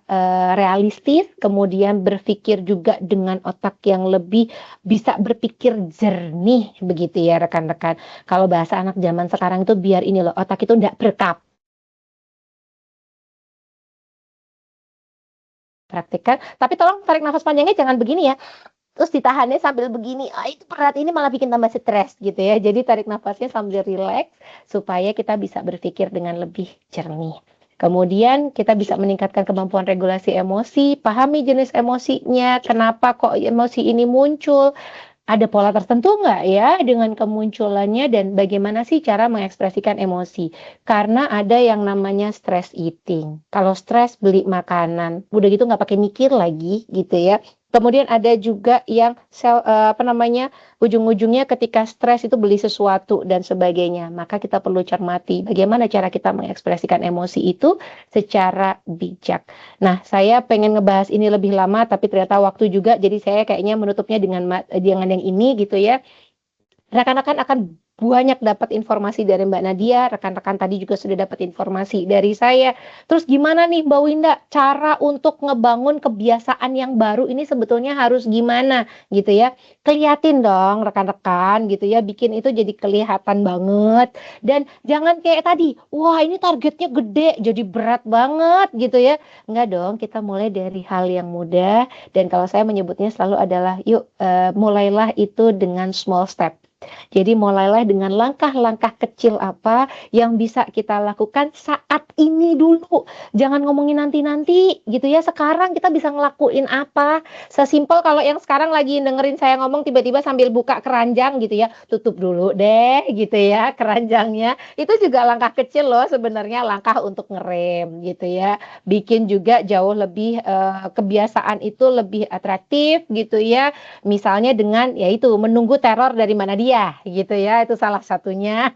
realistis, kemudian berpikir juga dengan otak yang lebih bisa berpikir jernih begitu ya rekan-rekan. Kalau bahasa anak zaman sekarang itu biar ini loh, otak itu enggak berkap. Praktikkan, tapi tolong tarik nafas panjangnya jangan begini ya. Terus ditahannya sambil begini. Itu berat, ini malah bikin tambah stres gitu ya. Jadi tarik nafasnya sambil rileks supaya kita bisa berpikir dengan lebih jernih. Kemudian kita bisa meningkatkan kemampuan regulasi emosi, pahami jenis emosinya, kenapa kok emosi ini muncul, ada pola tertentu nggak ya dengan kemunculannya dan bagaimana sih cara mengekspresikan emosi? Karena ada yang namanya stress eating. Kalau stres beli makanan, udah gitu nggak pakai mikir lagi gitu ya. Kemudian ada juga yang ujung-ujungnya ketika stres itu beli sesuatu dan sebagainya. Maka kita perlu cermati bagaimana cara kita mengekspresikan emosi itu secara bijak. Nah, saya pengen ngebahas ini lebih lama, tapi ternyata waktu juga, jadi saya kayaknya menutupnya dengan yang ini gitu ya. Rekan-rekan akan banyak dapat informasi dari Mbak Nadia, rekan-rekan tadi juga sudah dapat informasi dari saya. Terus gimana nih Mbak Winda, cara untuk ngebangun kebiasaan yang baru ini sebetulnya harus gimana gitu ya. Kelihatin dong rekan-rekan gitu ya, bikin itu jadi kelihatan banget. Dan jangan kayak tadi, wah ini targetnya gede, jadi berat banget gitu ya. Enggak dong, kita mulai dari hal yang mudah. Dan kalau saya menyebutnya selalu adalah, yuk mulailah itu dengan small step. Jadi mulailah dengan langkah-langkah kecil apa yang bisa kita lakukan saat ini dulu. Jangan ngomongin nanti-nanti gitu ya. Sekarang kita bisa ngelakuin apa. Sesimpel kalau yang sekarang lagi dengerin saya ngomong tiba-tiba sambil buka keranjang gitu ya. Tutup dulu deh gitu ya keranjangnya. Itu juga langkah kecil loh sebenarnya, langkah untuk ngerem gitu ya. Bikin juga jauh lebih kebiasaan itu lebih atraktif gitu ya. Misalnya dengan yaitu menunggu teror dari mana dia gitu ya, itu salah satunya.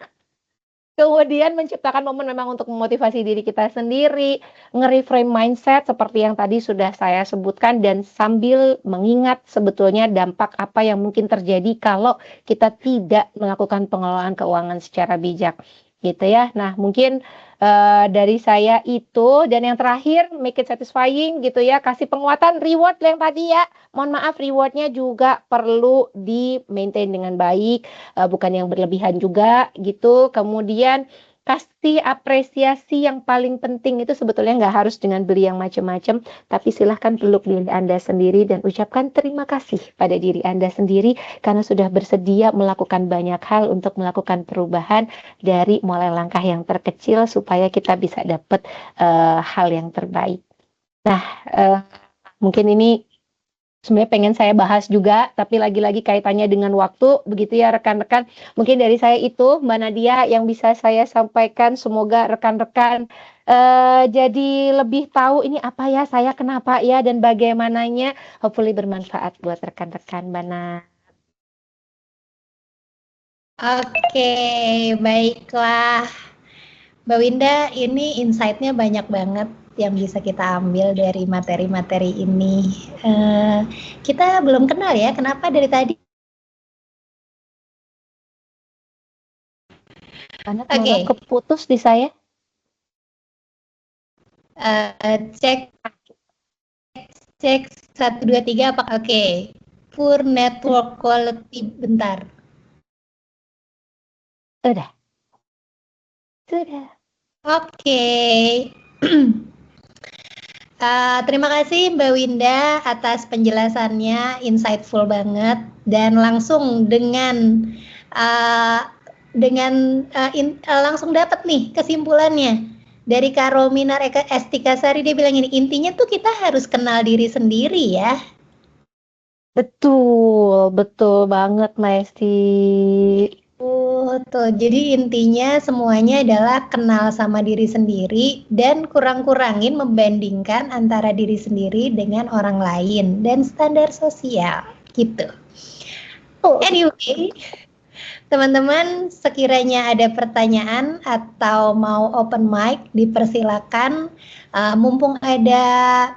Kemudian menciptakan momen memang untuk memotivasi diri kita sendiri, nge-reframe mindset seperti yang tadi sudah saya sebutkan dan sambil mengingat sebetulnya dampak apa yang mungkin terjadi kalau kita tidak melakukan pengelolaan keuangan secara bijak gitu ya. Nah, mungkin dari saya itu, dan yang terakhir make it satisfying gitu ya, kasih penguatan reward yang tadi ya. Mohon maaf rewardnya juga perlu di maintain dengan baik, bukan yang berlebihan juga gitu. Kemudian kasih apresiasi yang paling penting itu sebetulnya nggak harus dengan beli yang macam-macam, tapi silahkan peluk diri Anda sendiri dan ucapkan terima kasih pada diri Anda sendiri karena sudah bersedia melakukan banyak hal untuk melakukan perubahan dari mulai langkah yang terkecil supaya kita bisa dapat hal yang terbaik. Nah, mungkin ini sebenarnya pengen saya bahas juga, tapi lagi-lagi kaitannya dengan waktu, begitu ya rekan-rekan. Mungkin dari saya itu, Mbak Nadia, yang bisa saya sampaikan. Semoga rekan-rekan jadi lebih tahu ini apa ya, saya kenapa ya, dan bagaimananya. Hopefully bermanfaat buat rekan-rekan, Mbak Nadia. Oke, baiklah. Mbak Winda, ini insight-nya banyak banget yang bisa kita ambil dari materi-materi ini. Kita belum kenal ya, kenapa dari tadi? Karena keputus di saya. Cek 1 2 3 apa? Oke. Poor network quality, bentar. Udah. Sudah. Oke. Terima kasih Mbak Winda atas penjelasannya, insightful banget dan langsung langsung dapat nih kesimpulannya dari Kak Rominar Estika Sari. Dia bilang ini, intinya tuh kita harus kenal diri sendiri ya. Betul banget Maesti. Tuh, jadi intinya semuanya adalah kenal sama diri sendiri dan kurang-kurangin membandingkan antara diri sendiri dengan orang lain dan standar sosial gitu. Anyway, teman-teman sekiranya ada pertanyaan atau mau open mic dipersilakan. Mumpung ada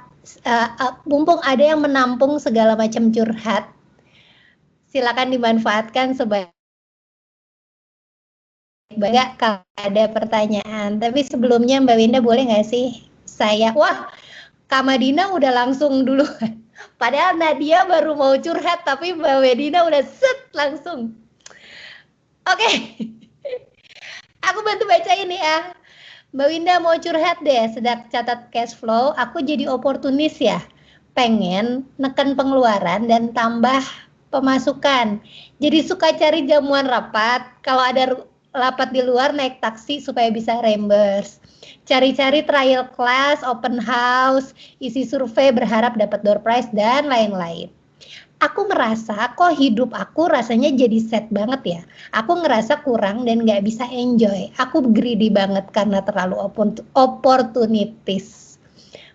yang menampung segala macam curhat, silakan dimanfaatkan sebaik banyak kalau ada pertanyaan. Tapi sebelumnya Mbak Winda boleh nggak sih Kak Madina udah langsung dulu. Padahal Nadia baru mau curhat, tapi Mbak Wedina udah langsung. Oke. Aku bantu baca ini ya. Mbak Winda mau curhat deh, sedang catat cash flow. Aku jadi oportunis ya. Pengen neken pengeluaran dan tambah pemasukan. Jadi suka cari jamuan rapat. Kalau ada rapat di luar naik taksi supaya bisa reimburse. Cari-cari trial class, open house, isi survei berharap dapat door prize dan lain-lain. Aku merasa kok hidup aku rasanya jadi sad banget ya. Aku ngerasa kurang dan gak bisa enjoy. Aku greedy banget karena terlalu opportunities.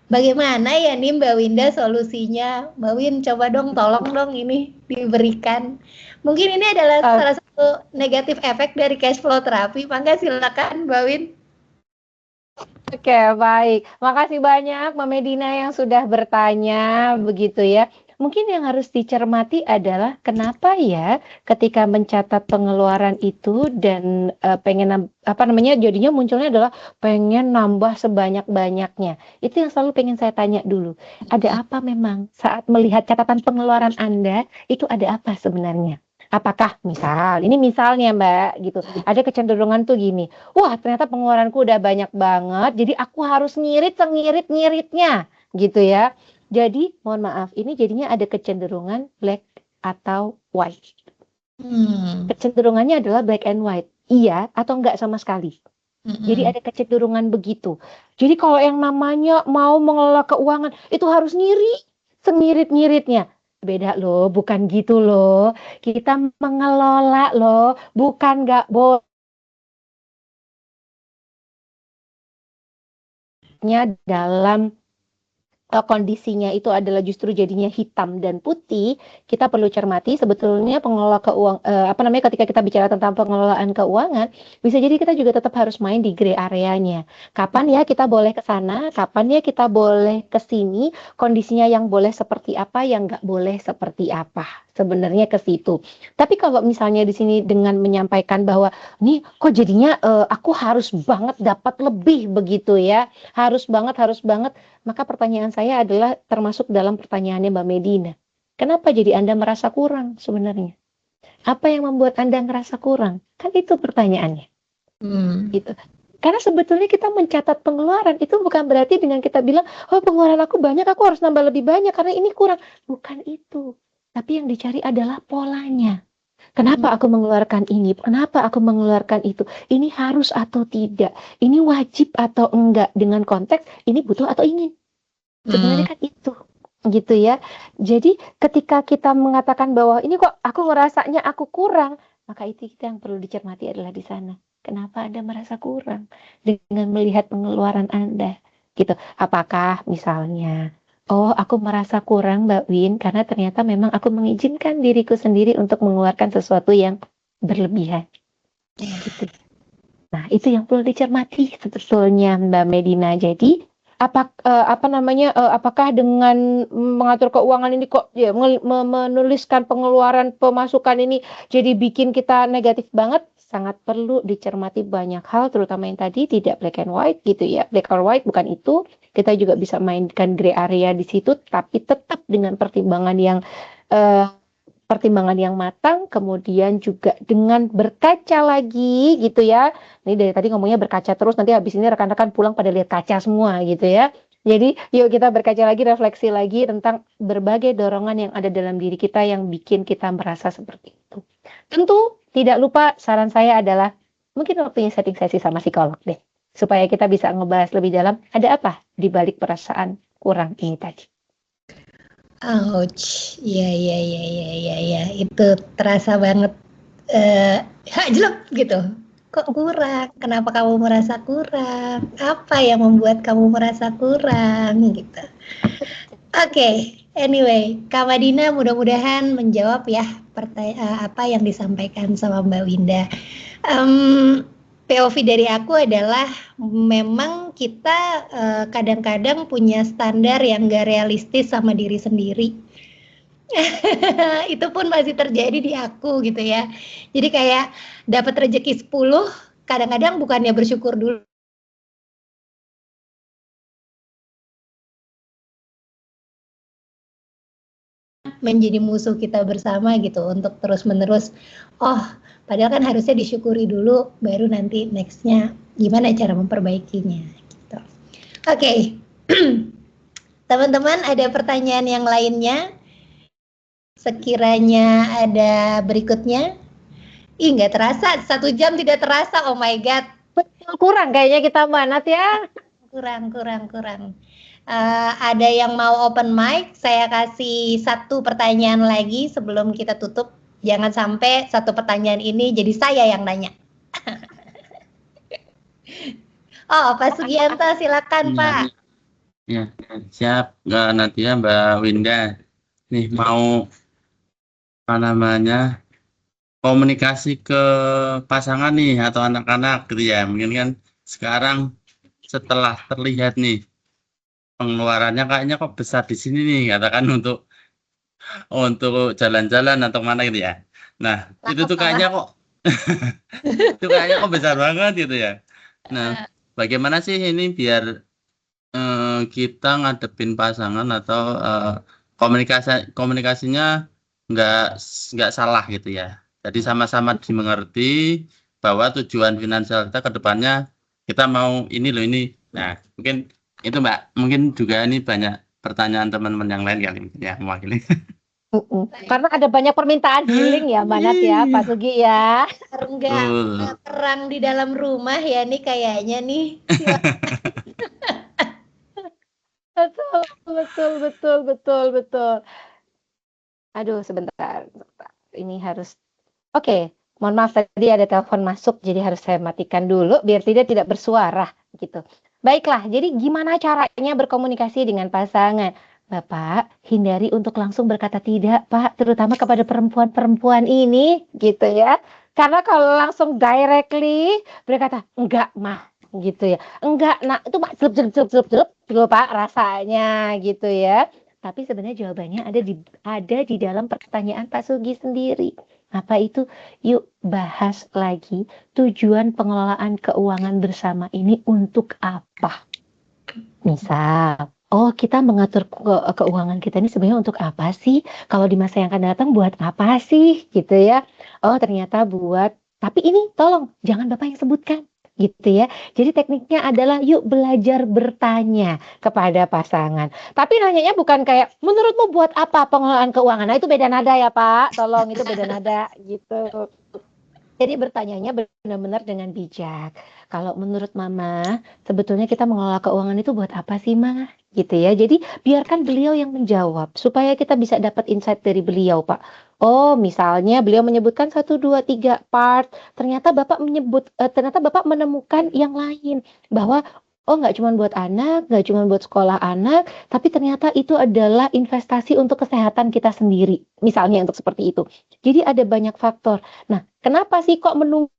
Bagaimana ya nih Mbak Winda solusinya? Mbak Win coba dong, tolong dong ini diberikan. Mungkin ini adalah salah satu negatif efek dari cash flow terapi. Maka silakan Mbak Win. Oke, baik. Makasih banyak Mbak Medina yang sudah bertanya begitu ya. Mungkin yang harus dicermati adalah kenapa ya ketika mencatat pengeluaran itu dan jadinya munculnya adalah pengen nambah sebanyak-banyaknya. Itu yang selalu pengen saya tanya dulu. Ada apa memang saat melihat catatan pengeluaran Anda itu ada apa sebenarnya? Apakah ini misalnya Mbak gitu, ada kecenderungan tuh gini, wah ternyata pengeluaranku udah banyak banget, jadi aku harus ngirit sengirit-ngiritnya gitu ya. Jadi mohon maaf, ini jadinya ada kecenderungan black atau white. Kecenderungannya adalah black and white, iya atau enggak sama sekali. Jadi ada kecenderungan begitu. Jadi kalau yang namanya mau mengelola keuangan itu harus sengirit-ngiritnya. Beda loh, bukan gitu loh. Kita mengelola loh, bukan nggak boleh dalam kondisinya itu adalah justru jadinya hitam dan putih. Kita perlu cermati sebetulnya pengelola ketika kita bicara tentang pengelolaan keuangan, bisa jadi kita juga tetap harus main di gray areanya. Kapan ya kita boleh ke sana, kapan ya kita boleh ke sini, kondisinya yang boleh seperti apa, yang nggak boleh seperti apa. Sebenarnya ke situ. Tapi kalau misalnya di sini dengan menyampaikan bahwa nih kok jadinya aku harus banget dapat lebih begitu ya, harus banget, maka pertanyaan saya adalah termasuk dalam pertanyaannya Mbak Medina. Kenapa jadi Anda merasa kurang sebenarnya? Apa yang membuat Anda merasa kurang? Kan itu pertanyaannya. Gitu. Karena sebetulnya kita mencatat pengeluaran itu bukan berarti dengan kita bilang, oh pengeluaran aku banyak, aku harus nambah lebih banyak karena ini kurang. Bukan itu. Tapi yang dicari adalah polanya. Kenapa aku mengeluarkan ini? Kenapa aku mengeluarkan itu? Ini harus atau tidak? Ini wajib atau enggak? Dengan konteks ini butuh atau ingin? Sebenarnya kan itu, gitu ya. Jadi ketika kita mengatakan bahwa ini kok aku ngerasanya aku kurang, maka itu kita yang perlu dicermati adalah di sana. Kenapa Anda merasa kurang dengan melihat pengeluaran Anda? Gitu. Apakah misalnya, oh aku merasa kurang Mbak Win karena ternyata memang aku mengizinkan diriku sendiri untuk mengeluarkan sesuatu yang berlebihan. Gitu. Nah, itu yang perlu dicermati sebetulnya Mbak Medina. Jadi apakah dengan mengatur keuangan ini kok ya menuliskan pengeluaran pemasukan ini jadi bikin kita negatif banget? Sangat perlu dicermati banyak hal, terutama yang tadi tidak black and white gitu ya. Black or white bukan itu. Kita juga bisa mainkan gray area di situ, tapi tetap dengan pertimbangan yang pertimbangan yang matang, kemudian juga dengan berkaca lagi gitu ya. Ini dari tadi ngomongnya berkaca terus, nanti habis ini rekan-rekan pulang pada lihat kaca semua gitu ya. Jadi yuk kita berkaca lagi, refleksi lagi tentang berbagai dorongan yang ada dalam diri kita yang bikin kita merasa seperti itu. Tentu tidak lupa saran saya adalah mungkin waktunya setting sesi sama psikolog deh. Supaya kita bisa ngebahas lebih dalam ada apa di balik perasaan kurang ini tadi. Ouch, ya, itu terasa banget, jelek gitu. Kok kurang? Kenapa kamu merasa kurang? Apa yang membuat kamu merasa kurang? Gitu. Oke, anyway, Kak Madina mudah-mudahan menjawab ya apa yang disampaikan sama Mbak Winda. POV dari aku adalah memang kita kadang-kadang punya standar yang gak realistis sama diri sendiri. Itu pun masih terjadi di aku gitu ya. Jadi kayak dapat rezeki 10, kadang-kadang bukannya bersyukur dulu, menjadi musuh kita bersama gitu untuk terus-menerus, oh padahal kan harusnya disyukuri dulu baru nanti nextnya gimana cara memperbaikinya gitu. Oke. Teman-teman ada pertanyaan yang lainnya? Sekiranya ada berikutnya. Ih nggak terasa, 1 jam tidak terasa, oh my god. Kurang kayaknya kita banget ya. Kurang. Ada yang mau open mic, saya kasih 1 pertanyaan lagi sebelum kita tutup. Jangan sampai 1 pertanyaan ini jadi saya yang nanya. Oh, Pak Sugianto, silakan Pak. Ya, siap. Nanti ya Mbak Winda. Nih mau apa namanya komunikasi ke pasangan nih atau anak-anak gitu ya. Mungkin kan sekarang setelah terlihat nih pengeluarannya kayaknya kok besar di sini nih, katakan untuk jalan-jalan atau mana gitu ya. Nah, itu tuh kayaknya kok itu kayaknya kok besar banget gitu ya. Nah, bagaimana sih ini biar kita ngadepin pasangan atau komunikasinya nggak salah gitu ya. Jadi sama-sama dimengerti bahwa tujuan finansial kita ke depannya kita mau ini loh ini. Nah, mungkin itu Mbak, mungkin juga ini banyak pertanyaan teman-teman yang lain kali ya mewakili. Karena ada banyak permintaan healing ya Mbak Nat ya, Pak Sugi ya. Enggak perang di dalam rumah ya nih kayaknya nih. Betul. Aduh, sebentar. Ini harus. Oke, mohon maaf tadi ada telepon masuk, jadi harus saya matikan dulu biar tidak bersuara gitu. Baiklah, jadi gimana caranya berkomunikasi dengan pasangan? Bapak, hindari untuk langsung berkata tidak, Pak, terutama kepada perempuan-perempuan ini, gitu ya. Karena kalau langsung directly berkata, enggak, mah, gitu ya. Enggak, nah, itu Pak, jelep, gitu, Pak, rasanya, gitu ya. Tapi sebenarnya jawabannya ada di dalam pertanyaan Pak Sugi sendiri. Apa itu? Yuk bahas lagi tujuan pengelolaan keuangan bersama ini untuk apa? Misal, oh kita mengatur keuangan kita ini sebenarnya untuk apa sih? Kalau di masa yang akan datang buat apa sih? Gitu ya. Oh ternyata buat, tapi ini tolong jangan Bapak yang sebutkan. Gitu ya. Jadi tekniknya adalah yuk belajar bertanya kepada pasangan. Tapi nanyanya bukan kayak menurutmu buat apa pengelolaan keuangan? Nah itu beda nada ya Pak. Tolong itu beda nada gitu. Jadi bertanyanya benar-benar dengan bijak. Kalau menurut Mama, sebetulnya kita mengelola keuangan itu buat apa sih, Ma? Gitu ya. Jadi biarkan beliau yang menjawab supaya kita bisa dapat insight dari beliau, Pak. Oh, misalnya beliau menyebutkan 1, 2, 3 part. Ternyata Bapak menemukan yang lain bahwa oh nggak cuma buat anak, nggak cuma buat sekolah anak, tapi ternyata itu adalah investasi untuk kesehatan kita sendiri. Misalnya untuk seperti itu. Jadi ada banyak faktor. Nah, kenapa sih kok menunggu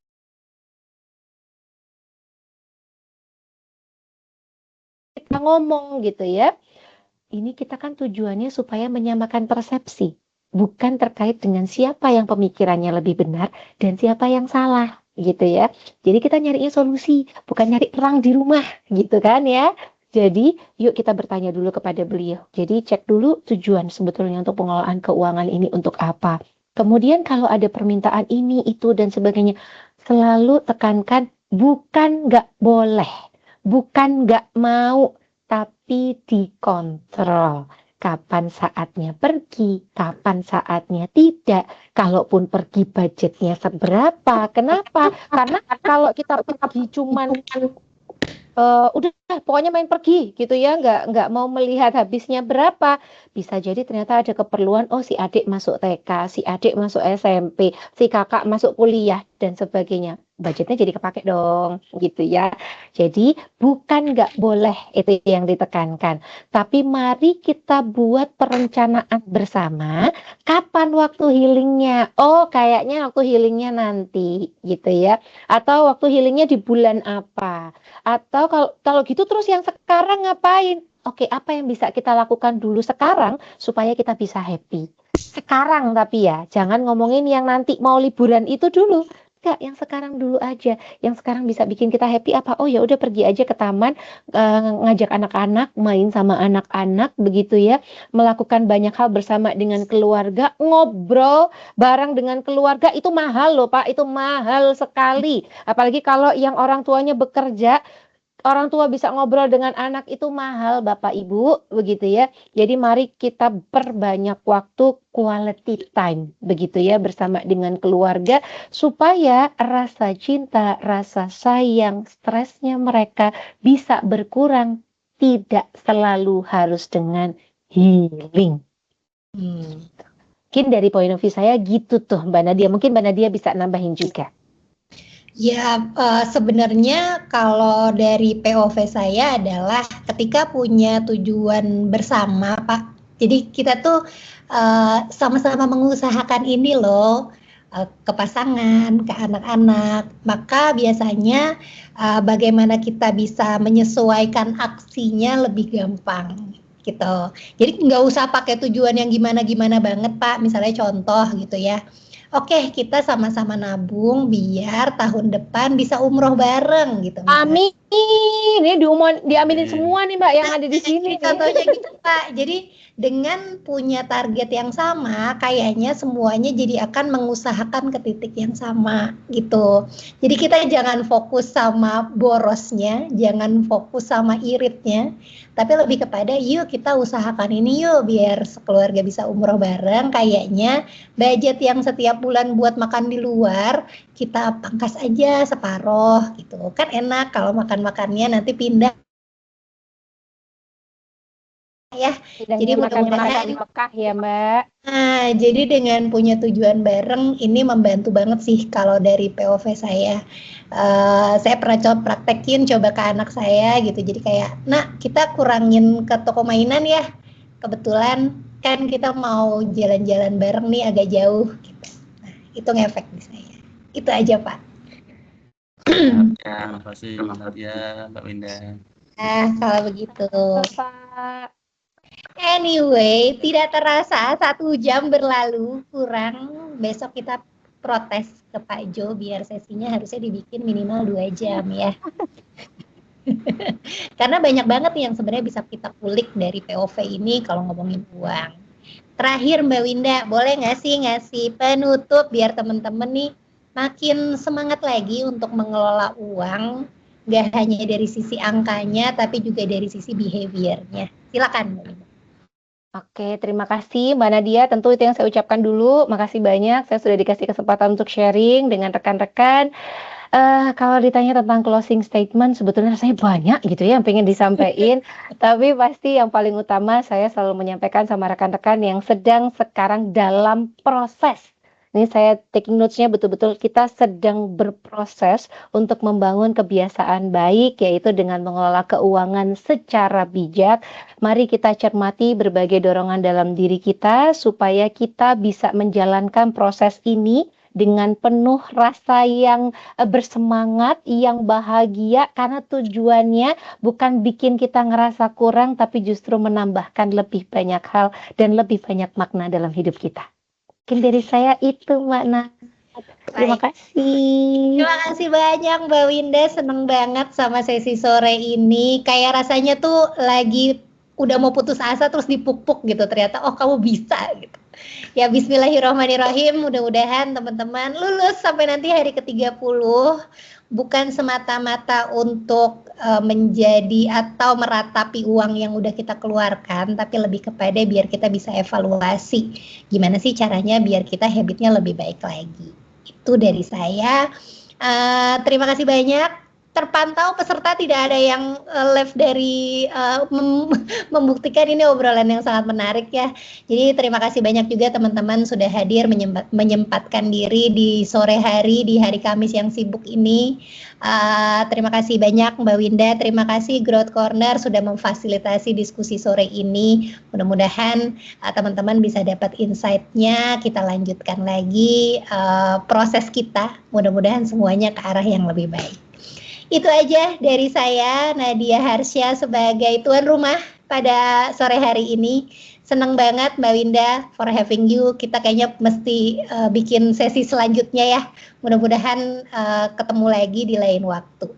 kita ngomong gitu ya? Ini kita kan tujuannya supaya menyamakan persepsi. Bukan terkait dengan siapa yang pemikirannya lebih benar dan siapa yang salah gitu ya. Jadi kita nyarinya solusi, bukan nyari perang di rumah gitu kan ya. Jadi yuk kita bertanya dulu kepada beliau. Jadi cek dulu tujuan sebetulnya untuk pengelolaan keuangan ini untuk apa. Kemudian kalau ada permintaan ini, itu, dan sebagainya, selalu tekankan bukan nggak boleh, bukan nggak mau, tapi dikontrol. Kapan saatnya pergi, kapan saatnya tidak. Kalaupun pergi budgetnya seberapa. Kenapa? Karena kalau kita pergi cuman udah pokoknya main pergi gitu ya, nggak mau melihat habisnya berapa, bisa jadi ternyata ada keperluan, oh si adik masuk TK, si adik masuk SMP, si kakak masuk kuliah dan sebagainya, budgetnya jadi kepake dong gitu ya. Jadi bukan nggak boleh itu yang ditekankan, tapi mari kita buat perencanaan bersama kapan waktu healingnya. Oh kayaknya waktu healingnya nanti gitu ya, atau waktu healingnya di bulan apa. Atau kalau gitu terus yang sekarang ngapain? Oke, apa yang bisa kita lakukan dulu sekarang supaya kita bisa happy? Sekarang tapi ya, jangan ngomongin yang nanti mau liburan itu dulu. Enggak, yang sekarang dulu aja. Yang sekarang bisa bikin kita happy apa? Oh ya udah pergi aja ke taman, ngajak anak-anak, main sama anak-anak begitu ya. Melakukan banyak hal bersama dengan keluarga, ngobrol bareng dengan keluarga itu mahal loh Pak, itu mahal sekali. Apalagi kalau yang orang tuanya bekerja, orang tua bisa ngobrol dengan anak itu mahal Bapak Ibu, begitu ya. Jadi mari kita perbanyak waktu quality time, begitu ya, bersama dengan keluarga supaya rasa cinta, rasa sayang, stresnya mereka bisa berkurang, tidak selalu harus dengan healing. Mungkin dari point of view saya gitu tuh Mbak Nadia, mungkin Mbak Nadia bisa nambahin juga. Ya, sebenarnya kalau dari POV saya adalah ketika punya tujuan bersama, Pak. Jadi kita tuh sama-sama mengusahakan ini loh, ke pasangan, ke anak-anak. Maka biasanya bagaimana kita bisa menyesuaikan aksinya lebih gampang gitu. Jadi nggak usah pakai tujuan yang gimana-gimana banget, Pak. Misalnya contoh gitu ya. Oke, kita sama-sama nabung biar tahun depan bisa umroh bareng gitu. Amin. Ini diaminin semua nih Mbak yang ada di sini. Contohnya gitu Pak. Jadi dengan punya target yang sama, kayaknya semuanya jadi akan mengusahakan ke titik yang sama gitu. Jadi kita jangan fokus sama borosnya, jangan fokus sama iritnya, tapi lebih kepada yuk kita usahakan ini yuk biar sekeluarga bisa umroh bareng. Kayaknya budget yang setiap bulan buat makan di luar kita pangkas aja separoh gitu. Kan enak kalau makan-makannya nanti pindah ya. Jadi mudah-mudahan Mekah ya Mbak. Nah, jadi dengan punya tujuan bareng ini membantu banget sih kalau dari POV saya. Saya pernah praktekin coba ke anak saya gitu. Jadi kayak, nak kita kurangin ke toko mainan ya. Kebetulan kan kita mau jalan-jalan bareng nih agak jauh gitu. Nah, itu ngefek di saya. Itu aja Pak. Ya, makasih Mbak Nadia, Mbak Winda. Nah, kalau begitu. Pak. Anyway, tidak terasa 1 jam berlalu kurang. Besok kita protes ke Pak Jo biar sesinya harusnya dibikin minimal 2 jam ya. Karena banyak banget nih yang sebenarnya bisa kita kulik dari POV ini kalau ngomongin uang. Terakhir Mbak Winda, boleh nggak sih ngasih penutup biar teman-teman nih makin semangat lagi untuk mengelola uang, nggak hanya dari sisi angkanya tapi juga dari sisi behaviornya. Silakan Mbak Winda. Oke, terima kasih Mbak Nadia. Tentu itu yang saya ucapkan dulu. Makasih banyak. Saya sudah dikasih kesempatan untuk sharing dengan rekan-rekan. Kalau ditanya tentang closing statement, sebetulnya rasanya banyak gitu ya yang pengen disampaikan. Tapi pasti yang paling utama saya selalu menyampaikan sama rekan-rekan yang sedang sekarang dalam proses. Ini saya taking notes-nya betul-betul kita sedang berproses untuk membangun kebiasaan baik, yaitu dengan mengelola keuangan secara bijak. Mari kita cermati berbagai dorongan dalam diri kita supaya kita bisa menjalankan proses ini dengan penuh rasa yang bersemangat, yang bahagia, karena tujuannya bukan bikin kita ngerasa kurang, tapi justru menambahkan lebih banyak hal dan lebih banyak makna dalam hidup kita. Mungkin dari saya itu Mbak Nat. Terima kasih. Terima kasih banyak Mbak Winda, seneng banget sama sesi sore ini. Kayak rasanya tuh lagi udah mau putus asa terus dipuk-puk gitu, ternyata oh kamu bisa gitu. Ya bismillahirrahmanirrahim, mudah-mudahan teman-teman lulus sampai nanti hari ke-30 bukan semata-mata untuk menjadi atau meratapi uang yang udah kita keluarkan, tapi lebih kepada biar kita bisa evaluasi gimana sih caranya biar kita habitnya lebih baik lagi. Itu dari saya. Terima kasih banyak. Terpantau peserta tidak ada yang live dari membuktikan ini obrolan yang sangat menarik ya. Jadi terima kasih banyak juga teman-teman sudah hadir menyempatkan diri di sore hari di hari Kamis yang sibuk ini. Terima kasih banyak Mbak Winda, terima kasih Growth Corner sudah memfasilitasi diskusi sore ini. Mudah-mudahan teman-teman bisa dapat insight-nya, kita lanjutkan lagi proses kita. Mudah-mudahan semuanya ke arah yang lebih baik. Itu aja dari saya, Nadia Harsha sebagai tuan rumah pada sore hari ini. Senang banget Mbak Winda for having you. Kita kayaknya mesti bikin sesi selanjutnya ya. Mudah-mudahan ketemu lagi di lain waktu.